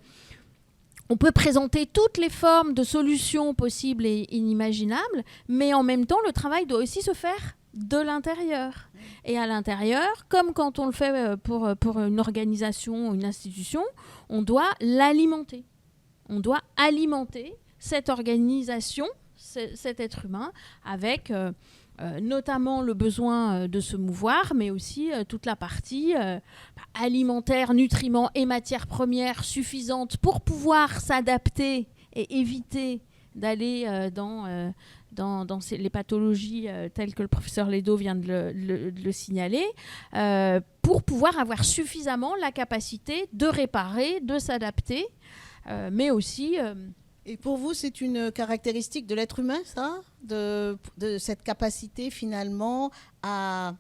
on peut présenter toutes les formes de solutions possibles et inimaginables, mais en même temps, le travail doit aussi se faire de l'intérieur. Et à l'intérieur, comme quand on le fait pour une organisation ou une institution, on doit l'alimenter. On doit alimenter cette organisation, cet être humain, avec notamment le besoin de se mouvoir, mais aussi toute la partie alimentaire, nutriments et matières premières suffisantes pour pouvoir s'adapter et éviter d'aller dans les pathologies telles que le professeur Ledo vient de le signaler, pour pouvoir avoir suffisamment la capacité de réparer, de s'adapter, mais aussi... Et pour vous, c'est une caractéristique de l'être humain, ça, de cette capacité finalement à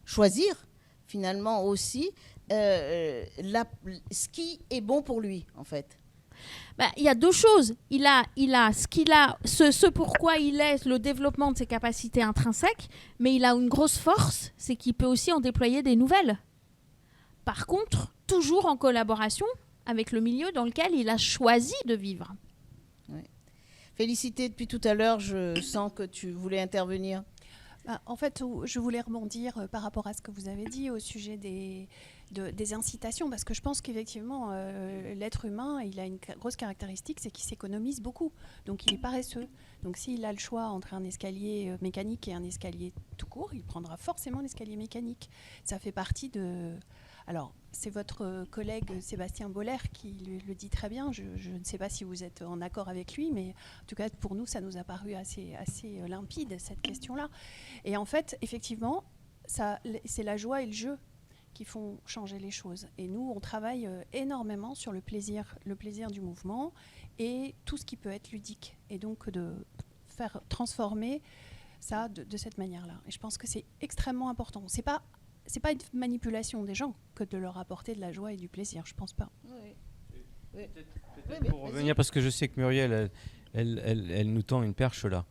choisir, finalement aussi, ce qui est bon pour lui, en fait. Il y a 2 choses. Il a ce pourquoi il est, le développement de ses capacités intrinsèques, mais il a une grosse force, c'est qu'il peut aussi en déployer des nouvelles. Par contre, toujours en collaboration avec le milieu dans lequel il a choisi de vivre. Ouais. Félicité, depuis tout à l'heure, je sens que tu voulais intervenir. En fait, je voulais rebondir par rapport à ce que vous avez dit au sujet des incitations, parce que je pense qu'effectivement, l'être humain, il a une grosse caractéristique, c'est qu'il s'économise beaucoup. Donc, il est paresseux. Donc, s'il a le choix entre un escalier mécanique et un escalier tout court, il prendra forcément l'escalier mécanique. Ça fait partie de... Alors, c'est votre collègue Sébastien Boller qui le dit très bien. Je ne sais pas si vous êtes en accord avec lui, mais en tout cas, pour nous, ça nous a paru assez limpide, cette question-là. Et en fait, effectivement, c'est la joie et le jeu qui font changer les choses. Et nous, on travaille énormément sur le plaisir du mouvement et tout ce qui peut être ludique. Et donc, de faire transformer ça de cette manière-là. Et je pense que c'est extrêmement important. C'est pas une manipulation des gens que de leur apporter de la joie et du plaisir, je pense pas. Oui. Peut-être pour revenir, parce que je sais que Muriel, elle nous tend une perche là.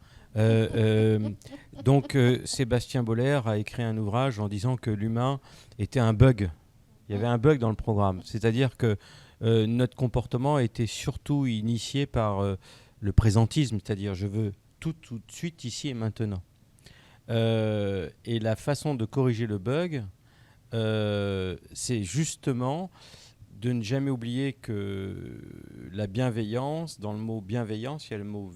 Donc Sébastien Boller a écrit un ouvrage en disant que l'humain était un bug. Il y avait un bug dans le programme. C'est-à-dire que notre comportement était surtout initié par le présentisme, c'est-à-dire je veux tout de suite, ici et maintenant. Et la façon de corriger le bug, c'est justement de ne jamais oublier que la bienveillance, dans le mot bienveillance, il y a le mot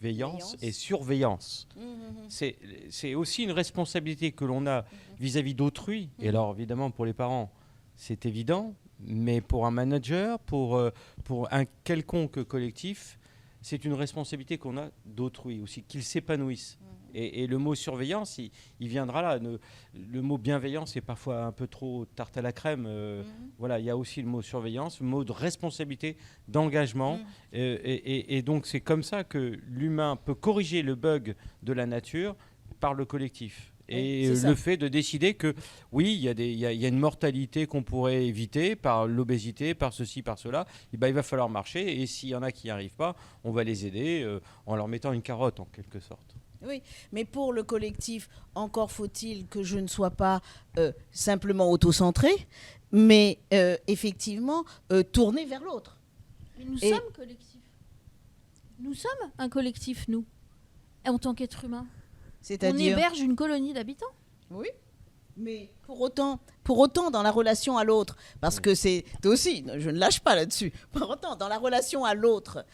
veillance et surveillance. C'est aussi une responsabilité que l'on a vis-à-vis d'autrui. Et alors, évidemment, pour les parents, c'est évident, mais pour un manager, pour un quelconque collectif, c'est une responsabilité qu'on a d'autrui aussi, qu'ils s'épanouissent. Et le mot surveillance, il viendra là. Le mot bienveillance est parfois un peu trop tarte à la crème. Voilà, il y a aussi le mot surveillance, le mot de responsabilité, d'engagement. Et donc, c'est comme ça que l'humain peut corriger le bug de la nature par le collectif. Et le fait de décider que, oui, il y a une mortalité qu'on pourrait éviter par l'obésité, par ceci, par cela, et ben, il va falloir marcher. Et s'il y en a qui n'y arrivent pas, on va les aider en leur mettant une carotte, en quelque sorte. Oui, mais pour le collectif, encore faut-il que je ne sois pas simplement auto-centré, mais effectivement tourné vers l'autre. Mais nous sommes collectifs. Nous sommes un collectif, nous, en tant qu'être humain. On héberge une colonie d'habitants. Oui, mais pour autant dans la relation à l'autre, parce que c'est aussi, je ne lâche pas là-dessus, pour autant dans la relation à l'autre,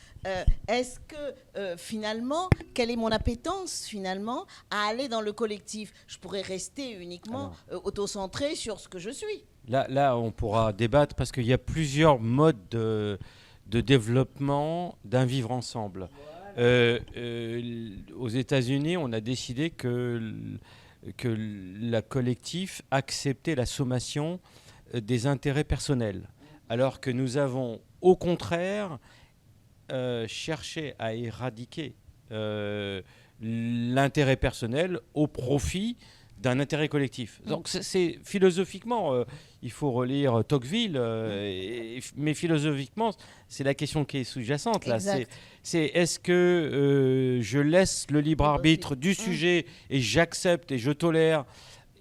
est-ce que finalement, quelle est mon appétence finalement à aller dans le collectif? Je pourrais rester uniquement auto-centré sur ce que je suis. Là, on pourra débattre parce qu'il y a plusieurs modes de développement d'un vivre ensemble. Aux États-Unis, on a décidé que la collectif acceptait la sommation des intérêts personnels, alors que nous avons au contraire cherché à éradiquer l'intérêt personnel au profit d'un intérêt collectif. Donc c'est philosophiquement, il faut relire Tocqueville, mais philosophiquement, c'est la question qui est sous-jacente là. C'est est-ce que je laisse le libre arbitre du sujet et j'accepte et je tolère,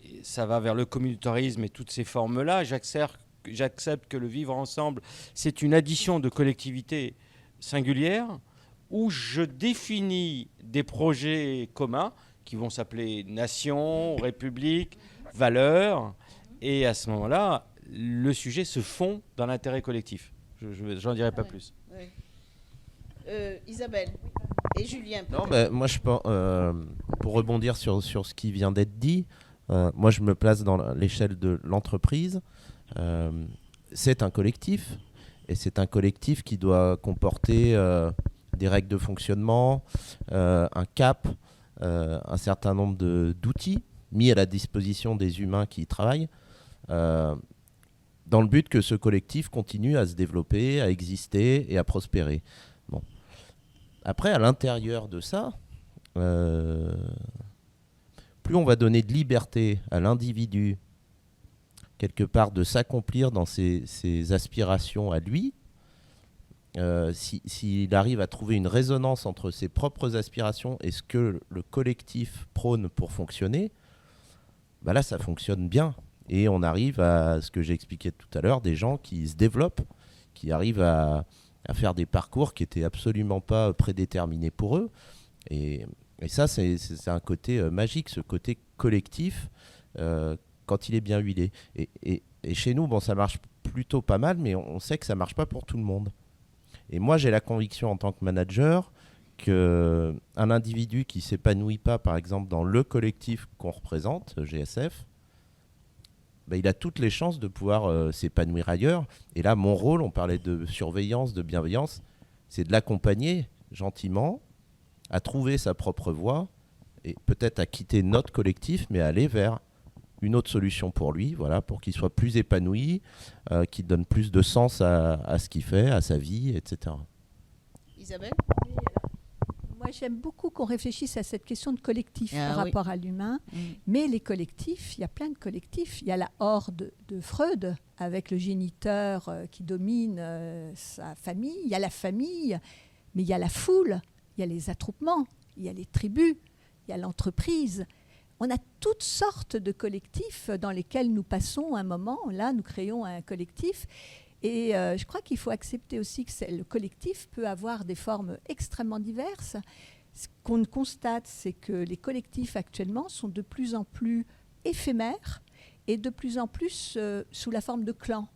et ça va vers le communautarisme et toutes ces formes-là, j'accepte que le vivre ensemble, c'est une addition de collectivités singulières, où je définis des projets communs qui vont s'appeler nation, république, valeurs, et à ce moment-là, le sujet se fond dans l'intérêt collectif. J'en dirai pas plus. Oui. Isabelle et Julien. Non, moi, je pense, pour rebondir sur ce qui vient d'être dit, moi, je me place dans l'échelle de l'entreprise. C'est un collectif, et c'est un collectif qui doit comporter des règles de fonctionnement, un cap, un certain nombre d'outils mis à la disposition des humains qui y travaillent, dans le but que ce collectif continue à se développer, à exister et à prospérer. Bon. Après, à l'intérieur de ça, plus on va donner de liberté à l'individu, quelque part, de s'accomplir dans ses aspirations à lui, s'il arrive à trouver une résonance entre ses propres aspirations et ce que le collectif prône pour fonctionner, bah là, ça fonctionne bien. Et on arrive à ce que j'ai expliqué tout à l'heure, des gens qui se développent, qui arrivent à faire des parcours qui n'étaient absolument pas prédéterminés pour eux. Et ça, c'est un côté magique, ce côté collectif, quand il est bien huilé. Et chez nous, bon, ça marche plutôt pas mal, mais on sait que ça ne marche pas pour tout le monde. Et moi, j'ai la conviction en tant que manager qu'un individu qui ne s'épanouit pas, par exemple, dans le collectif qu'on représente, GSF, bah, il a toutes les chances de pouvoir s'épanouir ailleurs. Et là, mon rôle, on parlait de surveillance, de bienveillance, c'est de l'accompagner gentiment à trouver sa propre voie et peut-être à quitter notre collectif, mais à aller vers une autre solution pour lui, voilà, pour qu'il soit plus épanoui, qu'il donne plus de sens à ce qu'il fait, à sa vie, etc. Isabelle ? Moi, j'aime beaucoup qu'on réfléchisse à cette question de collectif par rapport à l'humain. Mais les collectifs, il y a plein de collectifs. Il y a la horde de Freud, avec le géniteur qui domine sa famille. Il y a la famille, mais il y a la foule, il y a les attroupements, il y a les tribus, il y a l'entreprise. On a toutes sortes de collectifs dans lesquels nous passons un moment. Là, nous créons un collectif. Et je crois qu'il faut accepter aussi que le collectif peut avoir des formes extrêmement diverses. Ce qu'on constate, c'est que les collectifs actuellement sont de plus en plus éphémères et de plus en plus sous la forme de clans.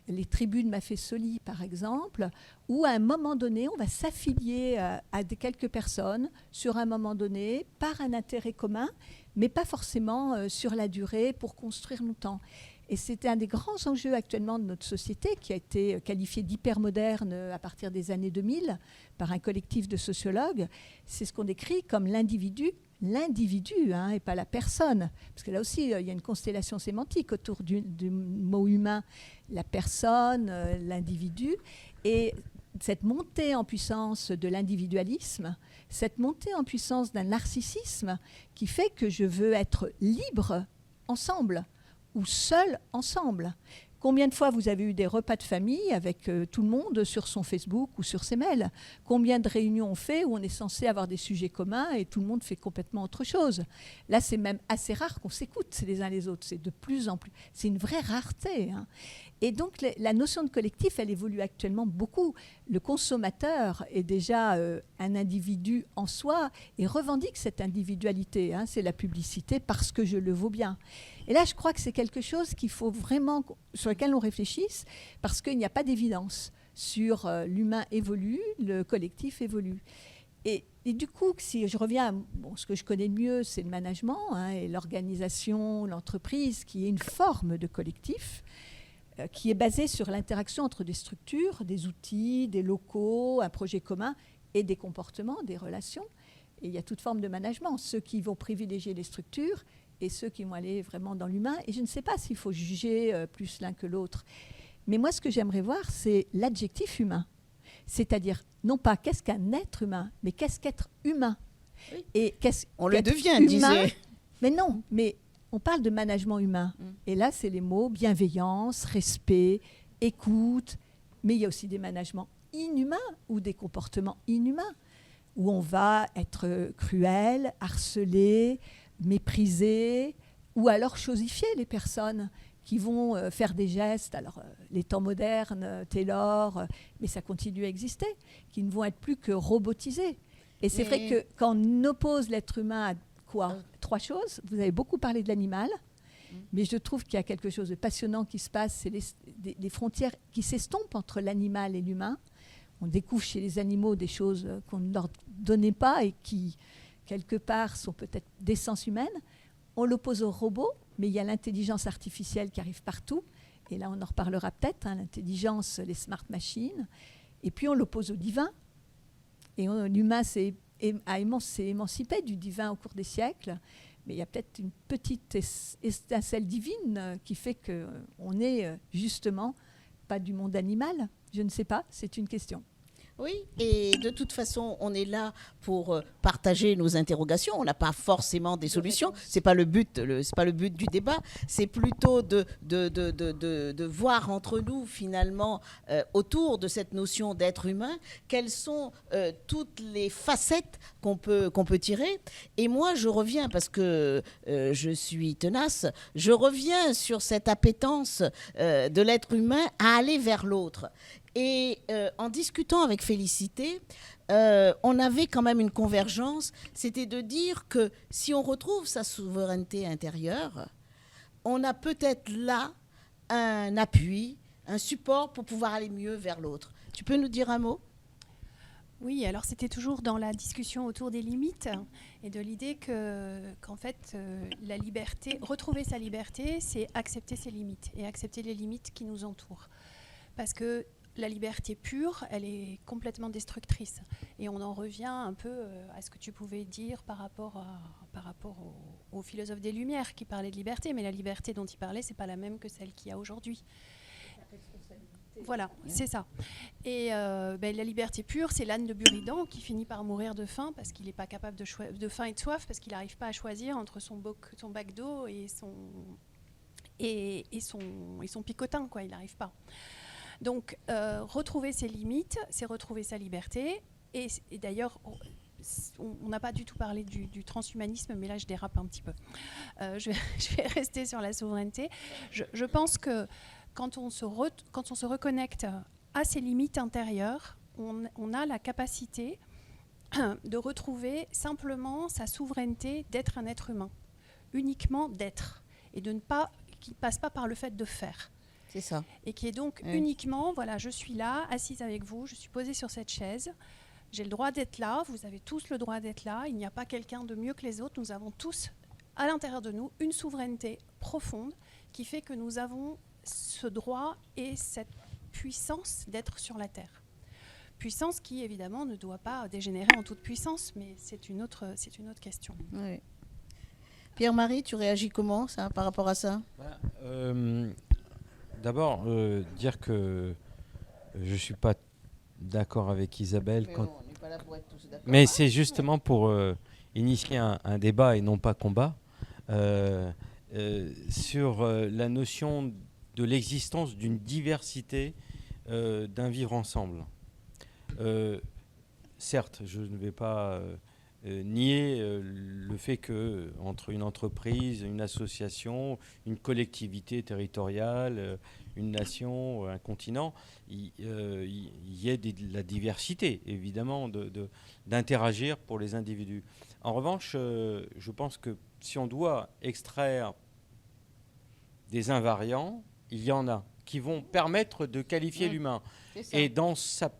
Les tribus de Mafessoli, par exemple, où à un moment donné, on va s'affilier à quelques personnes sur un moment donné par un intérêt commun, mais pas forcément sur la durée pour construire longtemps. Et c'était un des grands enjeux actuellement de notre société qui a été qualifié d'hypermoderne à partir des années 2000 par un collectif de sociologues. C'est ce qu'on décrit comme l'individu, et pas la personne. Parce que là aussi, il y a une constellation sémantique autour du mot humain, la personne, l'individu. Et cette montée en puissance de l'individualisme, cette montée en puissance d'un narcissisme qui fait que je veux être libre ensemble ou seul ensemble. Combien de fois vous avez eu des repas de famille avec tout le monde sur son Facebook ou sur ses mails? Combien de réunions on fait où on est censé avoir des sujets communs et tout le monde fait complètement autre chose? Là, c'est même assez rare qu'on s'écoute les uns les autres. C'est de plus en plus... C'est une vraie rareté. Hein. Et donc, la notion de collectif, elle évolue actuellement beaucoup. Le consommateur est déjà un individu en soi et revendique cette individualité. Hein. C'est la publicité parce que je le vaux bien. Et là, je crois que c'est quelque chose qu'il faut vraiment, sur lequel on réfléchisse, parce qu'il n'y a pas d'évidence sur l'humain évolue, le collectif évolue. Et du coup, si je reviens à ce que je connais le mieux, c'est le management et l'organisation, l'entreprise, qui est une forme de collectif, qui est basée sur l'interaction entre des structures, des outils, des locaux, un projet commun et des comportements, des relations. Et il y a toute forme de management, ceux qui vont privilégier les structures et ceux qui vont aller vraiment dans l'humain. Et je ne sais pas s'il faut juger plus l'un que l'autre. Mais moi, ce que j'aimerais voir, c'est l'adjectif humain. C'est-à-dire, non pas qu'est-ce qu'un être humain, mais qu'est-ce qu'être humain. Oui. Et on le devient, humain, disait. Mais non, mais on parle de management humain. Et là, c'est les mots bienveillance, respect, écoute. Mais il y a aussi des managements inhumains ou des comportements inhumains où on va être cruel, harcelé, mépriser ou alors chosifier les personnes qui vont faire des gestes, alors les temps modernes, Taylor, mais ça continue à exister, qui ne vont être plus que robotisés. Et c'est vrai que quand on oppose l'être humain à quoi? Trois choses. Vous avez beaucoup parlé de l'animal, mais je trouve qu'il y a quelque chose de passionnant qui se passe, c'est les frontières qui s'estompent entre l'animal et l'humain. On découvre chez les animaux des choses qu'on ne leur donnait pas et qui, quelque part, sont peut-être d'essence humaine. On l'oppose au robot, mais il y a l'intelligence artificielle qui arrive partout. Et là, on en reparlera peut-être, l'intelligence, les smart machines. Et puis, on l'oppose au divin. Et l'humain s'est émancipé du divin au cours des siècles. Mais il y a peut-être une petite étincelle divine qui fait qu'on n'est justement pas du monde animal. Je ne sais pas, c'est une question. Oui, et de toute façon, on est là pour partager nos interrogations. On n'a pas forcément des solutions. C'est pas le but du débat. C'est plutôt de voir entre nous finalement autour de cette notion d'être humain quelles sont toutes les facettes qu'on peut tirer. Et moi, je reviens parce que je suis tenace. Je reviens sur cette appétence de l'être humain à aller vers l'autre. Et en discutant avec Félicité, on avait quand même une convergence, c'était de dire que si on retrouve sa souveraineté intérieure, on a peut-être là un appui, un support pour pouvoir aller mieux vers l'autre. Tu peux nous dire un mot ? Oui, alors c'était toujours dans la discussion autour des limites et de l'idée qu'en fait, la liberté, retrouver sa liberté, c'est accepter ses limites et accepter les limites qui nous entourent. Parce que la liberté pure, elle est complètement destructrice. Et on en revient un peu à ce que tu pouvais dire par rapport aux philosophes des Lumières qui parlaient de liberté. Mais la liberté dont ils parlaient, ce n'est pas la même que celle qu'il y a aujourd'hui. Voilà, c'est ça. Et la liberté pure, c'est l'âne de Buridan qui finit par mourir de faim parce qu'il n'est pas capable de faim et de soif, parce qu'il n'arrive pas à choisir entre son bac d'eau et son picotin, quoi. Il n'arrive pas. Donc, retrouver ses limites, c'est retrouver sa liberté. Et d'ailleurs, on n'a pas du tout parlé du transhumanisme, mais là, je dérape un petit peu. Je vais rester sur la souveraineté. Je pense que quand on se reconnecte à ses limites intérieures, on a la capacité de retrouver simplement sa souveraineté d'être un être humain, uniquement d'être, et qui ne passe pas par le fait de faire. C'est ça. Et qui est donc uniquement, voilà, je suis là, assise avec vous, je suis posée sur cette chaise, j'ai le droit d'être là, vous avez tous le droit d'être là, il n'y a pas quelqu'un de mieux que les autres, nous avons tous à l'intérieur de nous une souveraineté profonde qui fait que nous avons ce droit et cette puissance d'être sur la Terre. Puissance qui, évidemment, ne doit pas dégénérer en toute puissance, mais c'est une autre question. Oui. Pierre-Marie, tu réagis comment par rapport à ça? D'abord, dire que je ne suis pas d'accord avec Isabelle. Mais on n'est pas là pour être tous d'accord. Mais c'est justement pour initier un débat et non pas combat sur la notion de l'existence d'une diversité d'un vivre ensemble. Certes, je ne vais pas nier le fait que entre une entreprise, une association, une collectivité territoriale, une nation, un continent, il y ait de la diversité, évidemment, d'interagir pour les individus. En revanche, je pense que si on doit extraire des invariants, il y en a qui vont permettre de qualifier l'humain. Et dans sa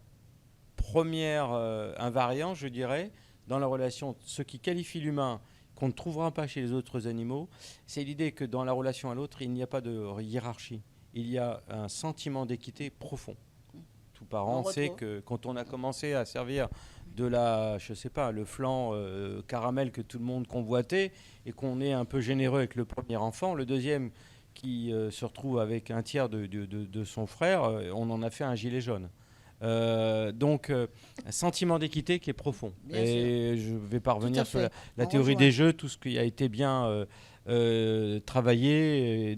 première invariant, je dirais, dans la relation, ce qui qualifie l'humain, qu'on ne trouvera pas chez les autres animaux, c'est l'idée que dans la relation à l'autre, il n'y a pas de hiérarchie. Il y a un sentiment d'équité profond. Tout parent sait que quand on a commencé à servir de le flan caramel que tout le monde convoitait, et qu'on est un peu généreux avec le premier enfant, le deuxième qui se retrouve avec un tiers de son frère, on en a fait un gilet jaune. Donc, un sentiment d'équité qui est profond. Et je ne vais pas revenir sur la théorie des jeux, tout ce qui a été bien travaillé,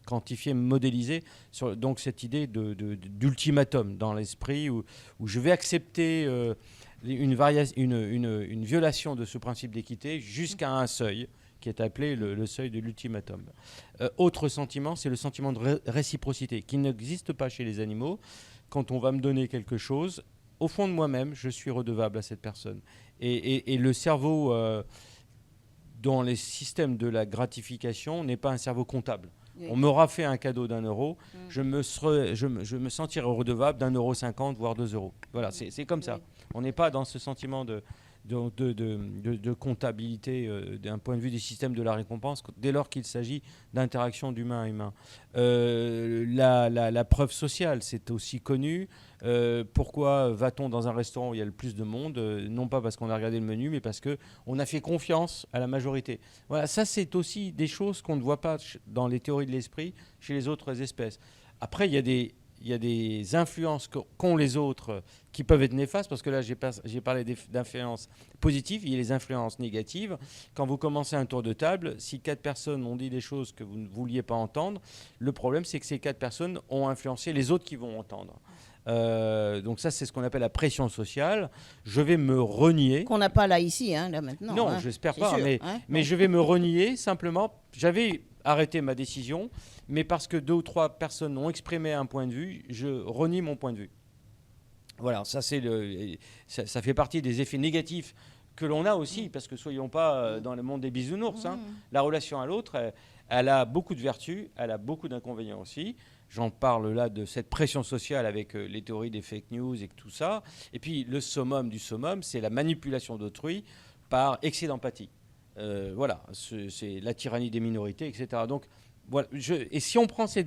quantifié, modélisé. Donc, cette idée d'ultimatum dans l'esprit où je vais accepter une violation de ce principe d'équité jusqu'à un seuil qui est appelé le seuil de l'ultimatum. Autre sentiment, c'est le sentiment de réciprocité qui n'existe pas chez les animaux. Quand on va me donner quelque chose, au fond de moi-même, je suis redevable à cette personne. Et le cerveau, dans les systèmes de la gratification, n'est pas un cerveau comptable. Oui. On m'aura fait un cadeau d'€1, je me sentirai redevable d'€1,50 voire 2 €. Voilà, c'est comme ça. On n'est pas dans ce sentiment de comptabilité d'un point de vue des systèmes de la récompense dès lors qu'il s'agit d'interaction d'humain à humain. La preuve sociale, c'est aussi connu. Pourquoi va-t-on dans un restaurant où il y a le plus de monde? Non pas parce qu'on a regardé le menu, mais parce qu'on a fait confiance à la majorité. Voilà, ça c'est aussi des choses qu'on ne voit pas dans les théories de l'esprit chez les autres espèces. Après, il y a des influences qu'ont les autres qui peuvent être néfastes, parce que là, j'ai parlé d'influences positives, il y a les influences négatives. Quand vous commencez un tour de table, si 4 personnes ont dit des choses que vous ne vouliez pas entendre, le problème, c'est que ces 4 personnes ont influencé les autres qui vont entendre. Donc ça, c'est ce qu'on appelle la pression sociale. Je vais me renier. Qu'on n'a pas là, ici, là maintenant. Non, j'espère pas, sûr, mais je vais me renier simplement. J'avais arrêté ma décision, mais parce que 2 ou 3 personnes ont exprimé un point de vue, je renie mon point de vue. Voilà, ça fait partie des effets négatifs que l'on a aussi, parce que soyons pas dans le monde des bisounours. La relation à l'autre, elle a beaucoup de vertus, elle a beaucoup d'inconvénients aussi. J'en parle là de cette pression sociale avec les théories des fake news et tout ça. Et puis le summum du summum, c'est la manipulation d'autrui par excès d'empathie. Voilà, c'est la tyrannie des minorités, etc. Donc, voilà, et si on prend ces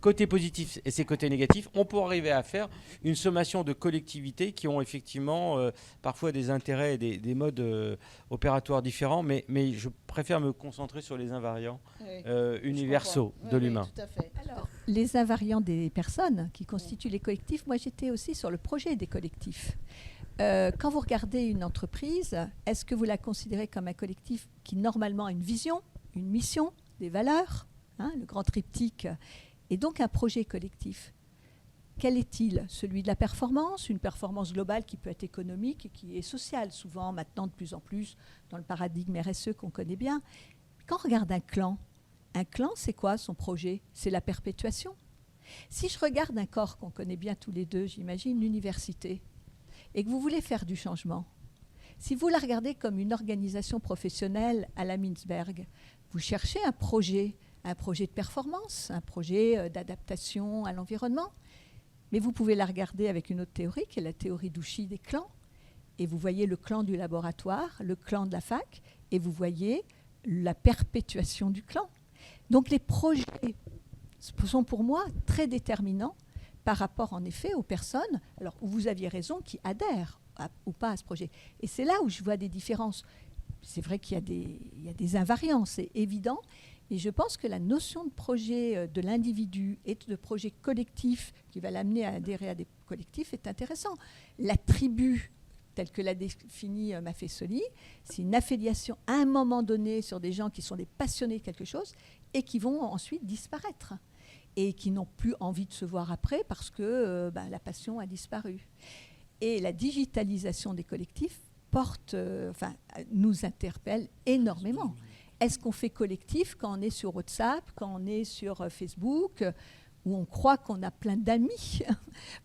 côtés positifs et ces côtés négatifs, on peut arriver à faire une sommation de collectivités qui ont effectivement parfois des intérêts et des modes opératoires différents, mais je préfère me concentrer sur les invariants universaux de l'humain. Tout à fait. Alors, les invariants des personnes qui constituent les collectifs, moi j'étais aussi sur le projet des collectifs. Quand vous regardez une entreprise, est-ce que vous la considérez comme un collectif qui normalement a une vision, une mission, des valeurs, le grand triptyque, et donc un projet collectif? Quel est-il? Celui de la performance, une performance globale qui peut être économique et qui est sociale, souvent maintenant de plus en plus dans le paradigme RSE qu'on connaît bien. Quand on regarde un clan, c'est quoi son projet? C'est la perpétuation. Si je regarde un corps qu'on connaît bien tous les deux, j'imagine l'université, et que vous voulez faire du changement, si vous la regardez comme une organisation professionnelle à la Mintzberg, vous cherchez un projet de performance, un projet d'adaptation à l'environnement, mais vous pouvez la regarder avec une autre théorie, qui est la théorie d'Ouchy des clans, et vous voyez le clan du laboratoire, le clan de la fac, et vous voyez la perpétuation du clan. Donc les projets sont pour moi très déterminants par rapport en effet aux personnes, alors où vous aviez raison, qui adhèrent ou pas à ce projet. Et c'est là où je vois des différences. C'est vrai qu'il y a des invariants, c'est évident, et je pense que la notion de projet de l'individu et de projet collectif qui va l'amener à adhérer à des collectifs est intéressant. La tribu, telle que l'a définie Maffesoli, c'est une affiliation à un moment donné sur des gens qui sont des passionnés de quelque chose et qui vont ensuite disparaître et qui n'ont plus envie de se voir après parce que la passion a disparu. Et la digitalisation des collectifs nous interpelle énormément. Est-ce qu'on fait collectif quand on est sur WhatsApp, quand on est sur Facebook, où on croit qu'on a plein d'amis,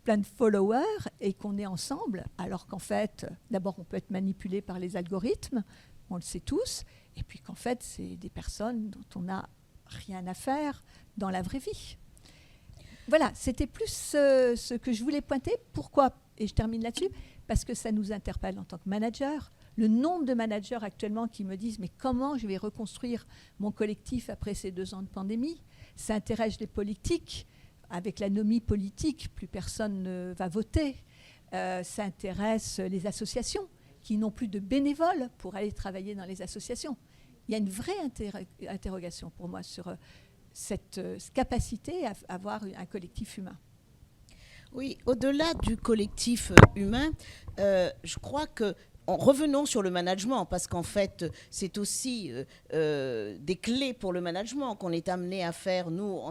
plein de followers, et qu'on est ensemble, alors qu'en fait, d'abord, on peut être manipulé par les algorithmes, on le sait tous, et puis qu'en fait, c'est des personnes dont on n'a rien à faire dans la vraie vie. Voilà, c'était plus ce que je voulais pointer. Pourquoi ? Et je termine là-dessus, parce que ça nous interpelle en tant que manager. Le nombre de managers actuellement qui me disent « mais comment je vais reconstruire mon collectif après ces 2 ans de pandémie ?» Ça intéresse les politiques. Avec l'anomie politique, plus personne ne va voter. Ça intéresse les associations qui n'ont plus de bénévoles pour aller travailler dans les associations. Il y a une vraie interrogation pour moi sur cette capacité à avoir un collectif humain. Oui, au-delà du collectif humain, je crois que revenons sur le management, parce qu'en fait, c'est aussi des clés pour le management qu'on est amené à faire, nous,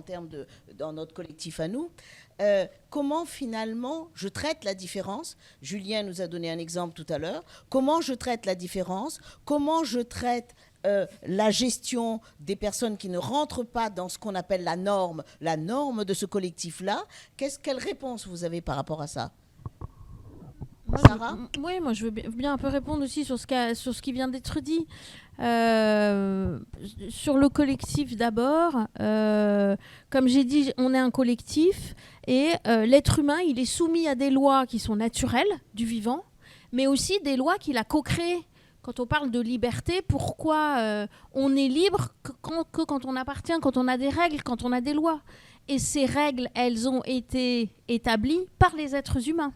dans notre collectif à nous. Comment, finalement, je traite la différence ? Julien nous a donné un exemple tout à l'heure. Comment je traite la différence ? Comment je traite la gestion des personnes qui ne rentrent pas dans ce qu'on appelle la norme de ce collectif-là ? Quelle réponse vous avez par rapport à ça ? Sarah ? Moi je veux bien un peu répondre aussi sur ce qui vient d'être dit. Sur le collectif d'abord, comme j'ai dit, on est un collectif et l'être humain, il est soumis à des lois qui sont naturelles du vivant, mais aussi des lois qu'il a co-créées. Quand on parle de liberté, pourquoi on est libre que quand on appartient, quand on a des règles, quand on a des lois ? Et ces règles, elles ont été établies par les êtres humains.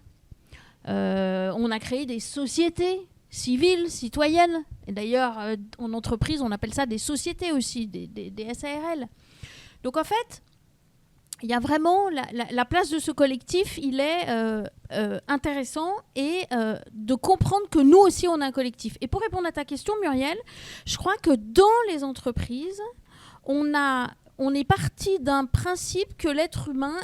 On a créé des sociétés civiles, citoyennes. Et d'ailleurs, en entreprise, on appelle ça des sociétés aussi, des SARL. Donc en fait, il y a vraiment la place de ce collectif, il est intéressant et de comprendre que nous aussi, on a un collectif. Et pour répondre à ta question, Muriel, je crois que dans les entreprises, on est parti d'un principe que l'être humain,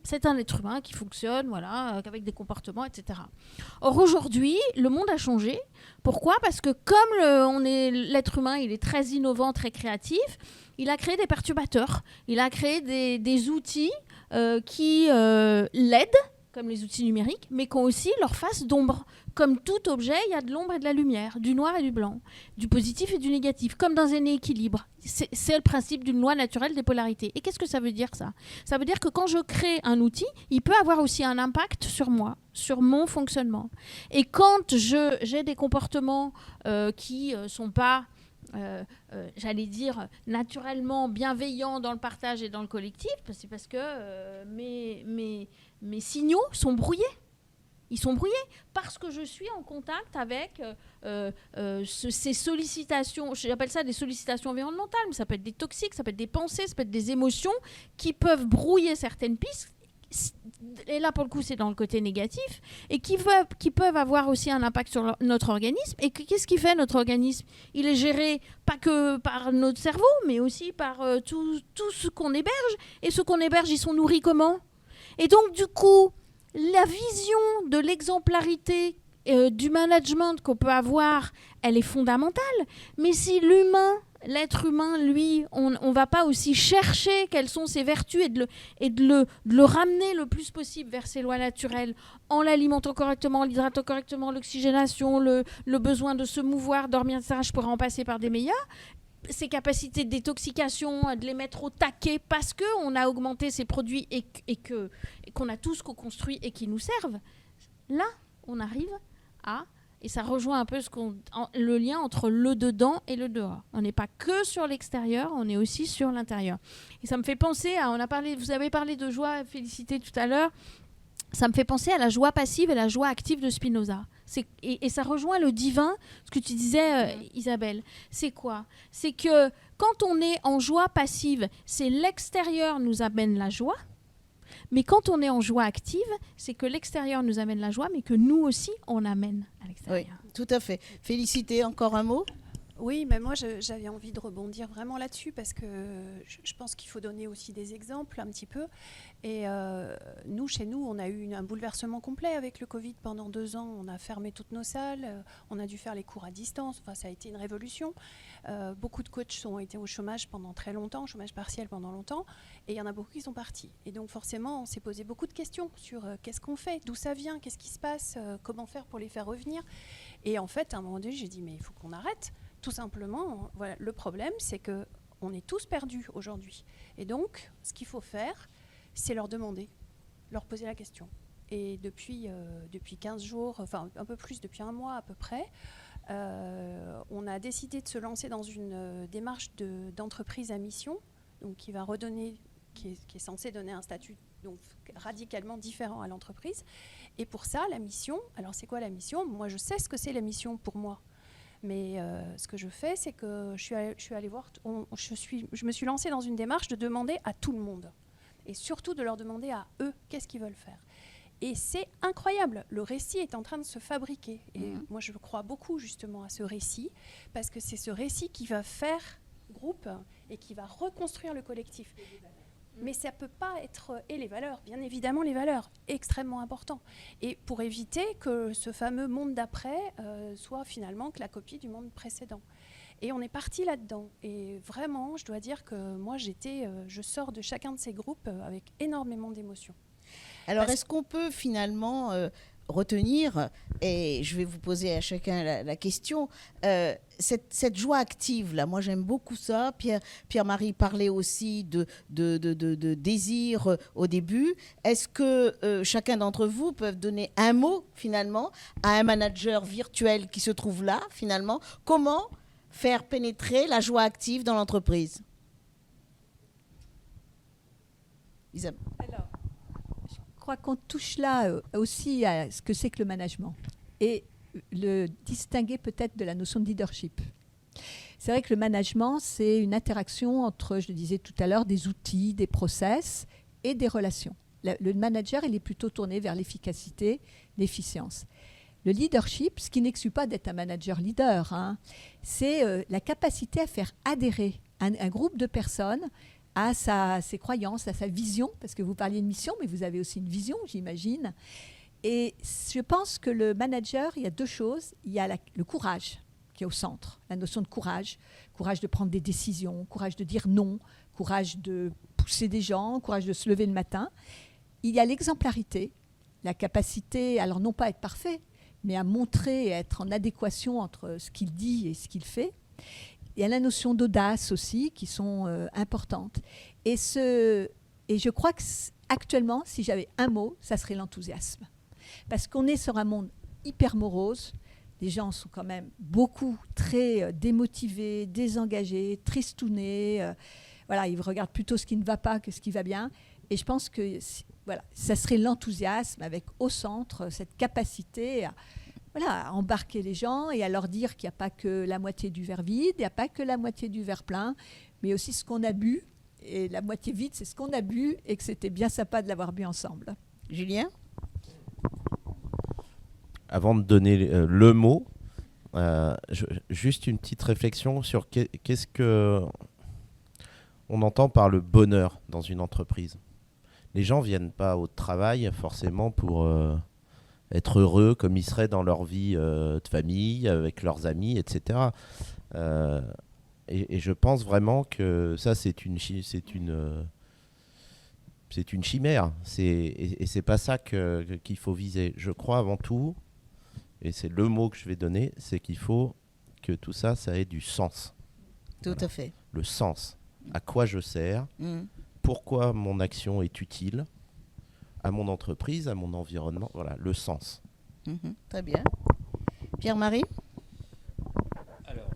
c'est un être humain qui fonctionne, voilà, avec des comportements, etc. Or aujourd'hui, le monde a changé. Pourquoi ? Parce que comme l'être humain, il est très innovant, très créatif, il a créé des perturbateurs. Il a créé des outils qui l'aident, comme les outils numériques, mais qui ont aussi leur face d'ombre. Comme tout objet, il y a de l'ombre et de la lumière, du noir et du blanc, du positif et du négatif, comme dans un équilibre. C'est le principe d'une loi naturelle des polarités. Et qu'est-ce que ça veut dire, ça ? Ça veut dire que quand je crée un outil, il peut avoir aussi un impact sur moi, sur mon fonctionnement. Et quand j'ai des comportements qui ne sont pas, j'allais dire, naturellement bienveillants dans le partage et dans le collectif, c'est parce que mes signaux sont brouillés. Ils sont brouillés parce que je suis en contact avec ces sollicitations, j'appelle ça des sollicitations environnementales, mais ça peut être des toxiques, ça peut être des pensées, ça peut être des émotions qui peuvent brouiller certaines pistes. Et là, pour le coup, c'est dans le côté négatif, et qui peuvent avoir aussi un impact sur notre organisme. Et qu'est-ce qui fait notre organisme ? Il est géré pas que par notre cerveau, mais aussi par tout ce qu'on héberge. Et ce qu'on héberge, ils sont nourris comment ? Et donc, du coup, la vision de l'exemplarité du management qu'on peut avoir, elle est fondamentale. Mais si l'humain l'être humain, lui, on ne va pas aussi chercher quelles sont ses vertus et de le ramener le plus possible vers ses lois naturelles en l'alimentant correctement, l'hydratant correctement, l'oxygénation, le besoin de se mouvoir, dormir, etc. Je pourrais en passer par des meilleurs. Ses capacités de détoxication, de les mettre au taquet parce qu'on a augmenté ces produits et qu'on a tous co-construit et qui nous servent. Là, on arrive à... Et ça rejoint un peu le lien entre le dedans et le dehors. On n'est pas que sur l'extérieur, on est aussi sur l'intérieur. Et ça me fait penser à... vous avez parlé de joie, Félicité, tout à l'heure. Ça me fait penser à la joie passive et la joie active de Spinoza. Et ça rejoint le divin, ce que tu disais, Isabelle. C'est quoi? C'est que quand on est en joie passive, c'est l'extérieur nous amène la joie. Mais quand on est en joie active, c'est que l'extérieur nous amène la joie, mais que nous aussi, on amène à l'extérieur. Oui, tout à fait. Félicité, encore un mot? Oui, mais moi j'avais envie de rebondir vraiment là-dessus parce que je pense qu'il faut donner aussi des exemples un petit peu. Et chez nous, on a eu un bouleversement complet avec le Covid pendant 2 ans. On a fermé toutes nos salles, on a dû faire les cours à distance. Enfin, ça a été une révolution. Beaucoup de coachs ont été au chômage pendant très longtemps, chômage partiel pendant longtemps, et il y en a beaucoup qui sont partis. Et donc forcément, on s'est posé beaucoup de questions sur qu'est-ce qu'on fait, d'où ça vient, qu'est-ce qui se passe, comment faire pour les faire revenir. Et en fait, à un moment donné, j'ai dit mais il faut qu'on arrête. Tout simplement, voilà, le problème, c'est qu'on est tous perdus aujourd'hui. Et donc, ce qu'il faut faire, c'est leur demander, leur poser la question. Et depuis 15 jours, enfin un peu plus, depuis 1 mois à peu près, on a décidé de se lancer dans une démarche d'entreprise à mission, donc qui va redonner, qui est censée donner un statut donc radicalement différent à l'entreprise. Et pour ça, la mission, alors c'est quoi la mission? Moi, je sais ce que c'est la mission pour moi. Mais ce que je fais, c'est que je suis allée voir, je me suis lancée dans une démarche de demander à tout le monde. Et surtout de leur demander à eux qu'est-ce qu'ils veulent faire. Et c'est incroyable, le récit est en train de se fabriquer. Et moi, je crois beaucoup justement à ce récit, parce que c'est ce récit qui va faire groupe et qui va reconstruire le collectif. Mais ça ne peut pas être... Et les valeurs, bien évidemment les valeurs, extrêmement important. Et pour éviter que ce fameux monde d'après soit finalement que la copie du monde précédent. Et on est parti là-dedans. Et vraiment, je dois dire que moi, je sors de chacun de ces groupes avec énormément d'émotions. Alors, est-ce qu'on peut finalement retenir, et je vais vous poser à chacun la question, cette joie active là, moi j'aime beaucoup ça. Pierre-Marie parlait aussi de désir au début. Est-ce que chacun d'entre vous peut donner un mot finalement à un manager virtuel qui se trouve là finalement? Comment faire pénétrer la joie active dans l'entreprise? Isabelle. Alors, je crois qu'on touche là aussi à ce que c'est que le management et le distinguer peut-être de la notion de leadership. C'est vrai que le management, c'est une interaction entre, je le disais tout à l'heure, des outils, des process et des relations. Le manager, il est plutôt tourné vers l'efficacité, l'efficience. Le leadership, ce qui n'exclut pas d'être un manager leader, c'est la capacité à faire adhérer un groupe de personnes à ses croyances, à sa vision, parce que vous parliez de mission, mais vous avez aussi une vision, j'imagine. Et je pense que le manager, il y a 2 choses. Il y a le courage qui est au centre, la notion de courage de prendre des décisions, courage de dire non, courage de pousser des gens, courage de se lever le matin. Il y a l'exemplarité, la capacité, alors non pas à être parfait, mais à montrer et à être en adéquation entre ce qu'il dit et ce qu'il fait. Il y a la notion d'audace aussi qui sont importantes. Et je crois qu'actuellement, si j'avais un mot, ça serait l'enthousiasme. Parce qu'on est sur un monde hyper morose. Les gens sont quand même beaucoup très démotivés, désengagés, tristounés. Voilà, ils regardent plutôt ce qui ne va pas que ce qui va bien. Et je pense que voilà, ça serait l'enthousiasme avec au centre cette capacité à embarquer les gens et à leur dire qu'il n'y a pas que la moitié du verre vide, il n'y a pas que la moitié du verre plein, mais aussi ce qu'on a bu. Et la moitié vide, c'est ce qu'on a bu et que c'était bien sympa de l'avoir bu ensemble. Julien ? Avant de donner le mot, juste une petite réflexion sur qu'est-ce que on entend par le bonheur dans une entreprise. Les gens ne viennent pas au travail forcément pour... être heureux comme ils seraient dans leur vie de famille, avec leurs amis, etc. Et je pense vraiment que ça, c'est une chimère. Et c'est pas ça qu'il faut viser. Je crois avant tout, et c'est le mot que je vais donner, c'est qu'il faut que tout ça, ça ait du sens. Tout à fait. Le sens. À quoi je sers, pourquoi mon action est utile à mon entreprise, à mon environnement. Voilà, le sens. Très bien. Pierre-Marie ? Alors,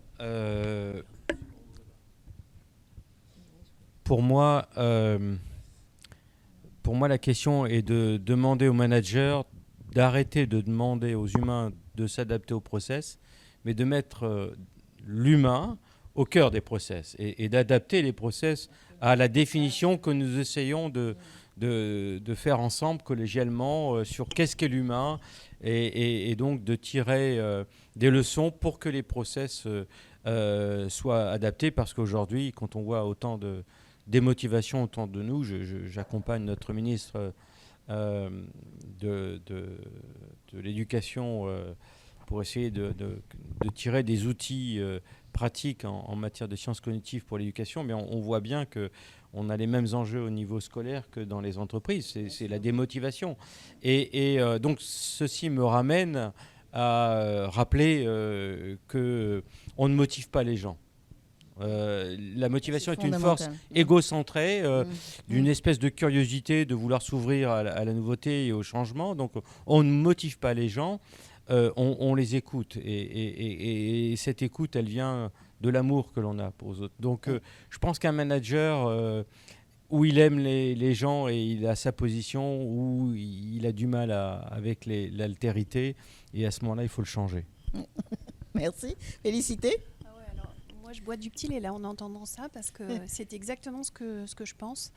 pour moi, la question est de demander aux managers d'arrêter de demander aux humains de s'adapter au process, mais de mettre l'humain au cœur des process et d'adapter les process à la définition que nous essayons de faire ensemble collégialement sur qu'est-ce qu'est l'humain et donc de tirer des leçons pour que les process soient adaptés, parce qu'aujourd'hui, quand on voit autant de démotivation autour de nous, j'accompagne notre ministre de l'éducation pour essayer de tirer des outils pratiques en matière de sciences cognitives pour l'éducation, mais on voit bien qu'on a les mêmes enjeux au niveau scolaire que dans les entreprises, c'est la démotivation. Et donc ceci me ramène à rappeler qu'on ne motive pas les gens. La motivation est une force égocentrée, d'une espèce de curiosité de vouloir s'ouvrir à la nouveauté et au changement. Donc on ne motive pas les gens, on les écoute. Et cette écoute, elle vient de l'amour que l'on a pour les autres. Donc je pense qu'un manager où il aime les gens et il a sa position, où il a du mal avec l'altérité, et à ce moment-là, il faut le changer. Merci. Félicité. Moi, je bois du petit lait là en entendant ça, parce que c'est exactement ce que je pense.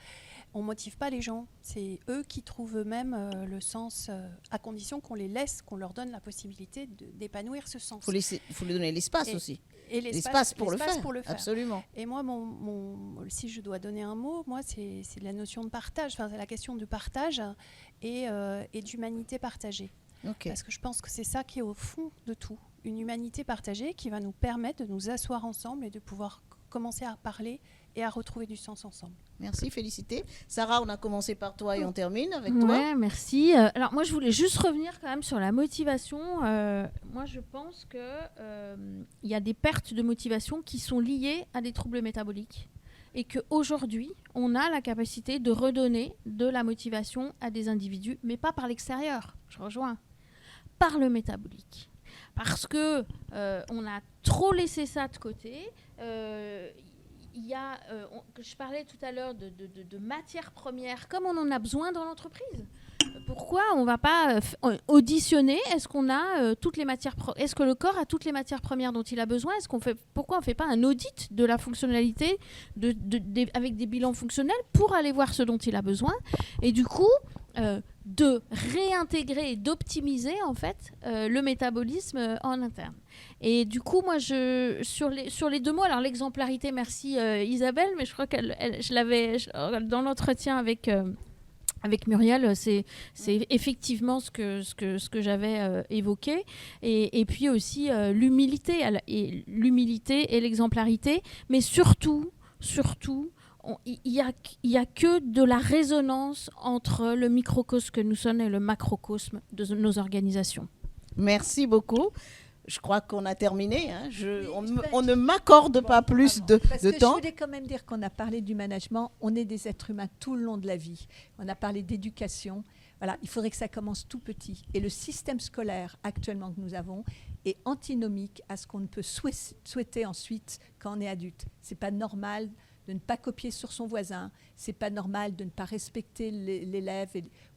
On ne motive pas les gens. C'est eux qui trouvent eux-mêmes le sens, à condition qu'on les laisse, qu'on leur donne la possibilité d'épanouir ce sens. Il faut lui donner l'espace aussi. Et l'espace pour le faire. Absolument. Et moi, si je dois donner un mot, moi, c'est la notion de partage. Enfin, c'est la question du partage et d'humanité partagée. Okay. Parce que je pense que c'est ça qui est au fond de tout. Une humanité partagée qui va nous permettre de nous asseoir ensemble et de pouvoir commencer à parler et à retrouver du sens ensemble. Merci, félicité. Sarah, on a commencé par toi et on termine avec toi. Ouais, merci. Alors moi, je voulais juste revenir quand même sur la motivation. Moi, je pense qu'il y a des pertes de motivation qui sont liées à des troubles métaboliques. Et qu'aujourd'hui, on a la capacité de redonner de la motivation à des individus, mais pas par l'extérieur, je rejoins, par le métabolique. Parce que on a trop laissé ça de côté. Je parlais tout à l'heure de matières premières, comme on en a besoin dans l'entreprise. Pourquoi on ne va pas auditionner ? Est-ce qu'on a toutes les matières Est-ce que le corps a toutes les matières premières dont il a besoin ? Pourquoi on ne fait pas un audit de la fonctionnalité avec des bilans fonctionnels pour aller voir ce dont il a besoin ? Et du coup, de réintégrer et d'optimiser en fait le métabolisme en interne. Et du coup, moi, sur les deux mots, alors l'exemplarité, merci Isabelle, mais je crois je l'avais dans l'entretien avec Muriel, c'est effectivement ce que j'avais évoqué, et puis aussi l'humilité et l'exemplarité, mais surtout, il y a que de la résonance entre le microcosme que nous sommes et le macrocosme de nos organisations. Merci beaucoup. Je crois qu'on a terminé. Hein. On ne m'accorde pas plus de temps. Je voulais quand même dire qu'on a parlé du management. On est des êtres humains tout le long de la vie. On a parlé d'éducation. Voilà, il faudrait que ça commence tout petit. Et le système scolaire actuellement que nous avons est antinomique à ce qu'on ne peut souhaiter ensuite quand on est adulte. C'est pas normal de ne pas copier sur son voisin. C'est pas normal de ne pas respecter l'élève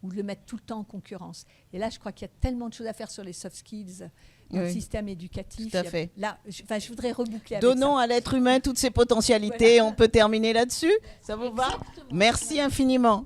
ou de le mettre tout le temps en concurrence. Et là, je crois qu'il y a tellement de choses à faire sur les soft skills dans le système éducatif. Tout à fait. Là, je voudrais reboucler avec Donnons ça. à l'être humain toutes ses potentialités. Voilà. On peut terminer là-dessus. Ça vous va ? Merci infiniment.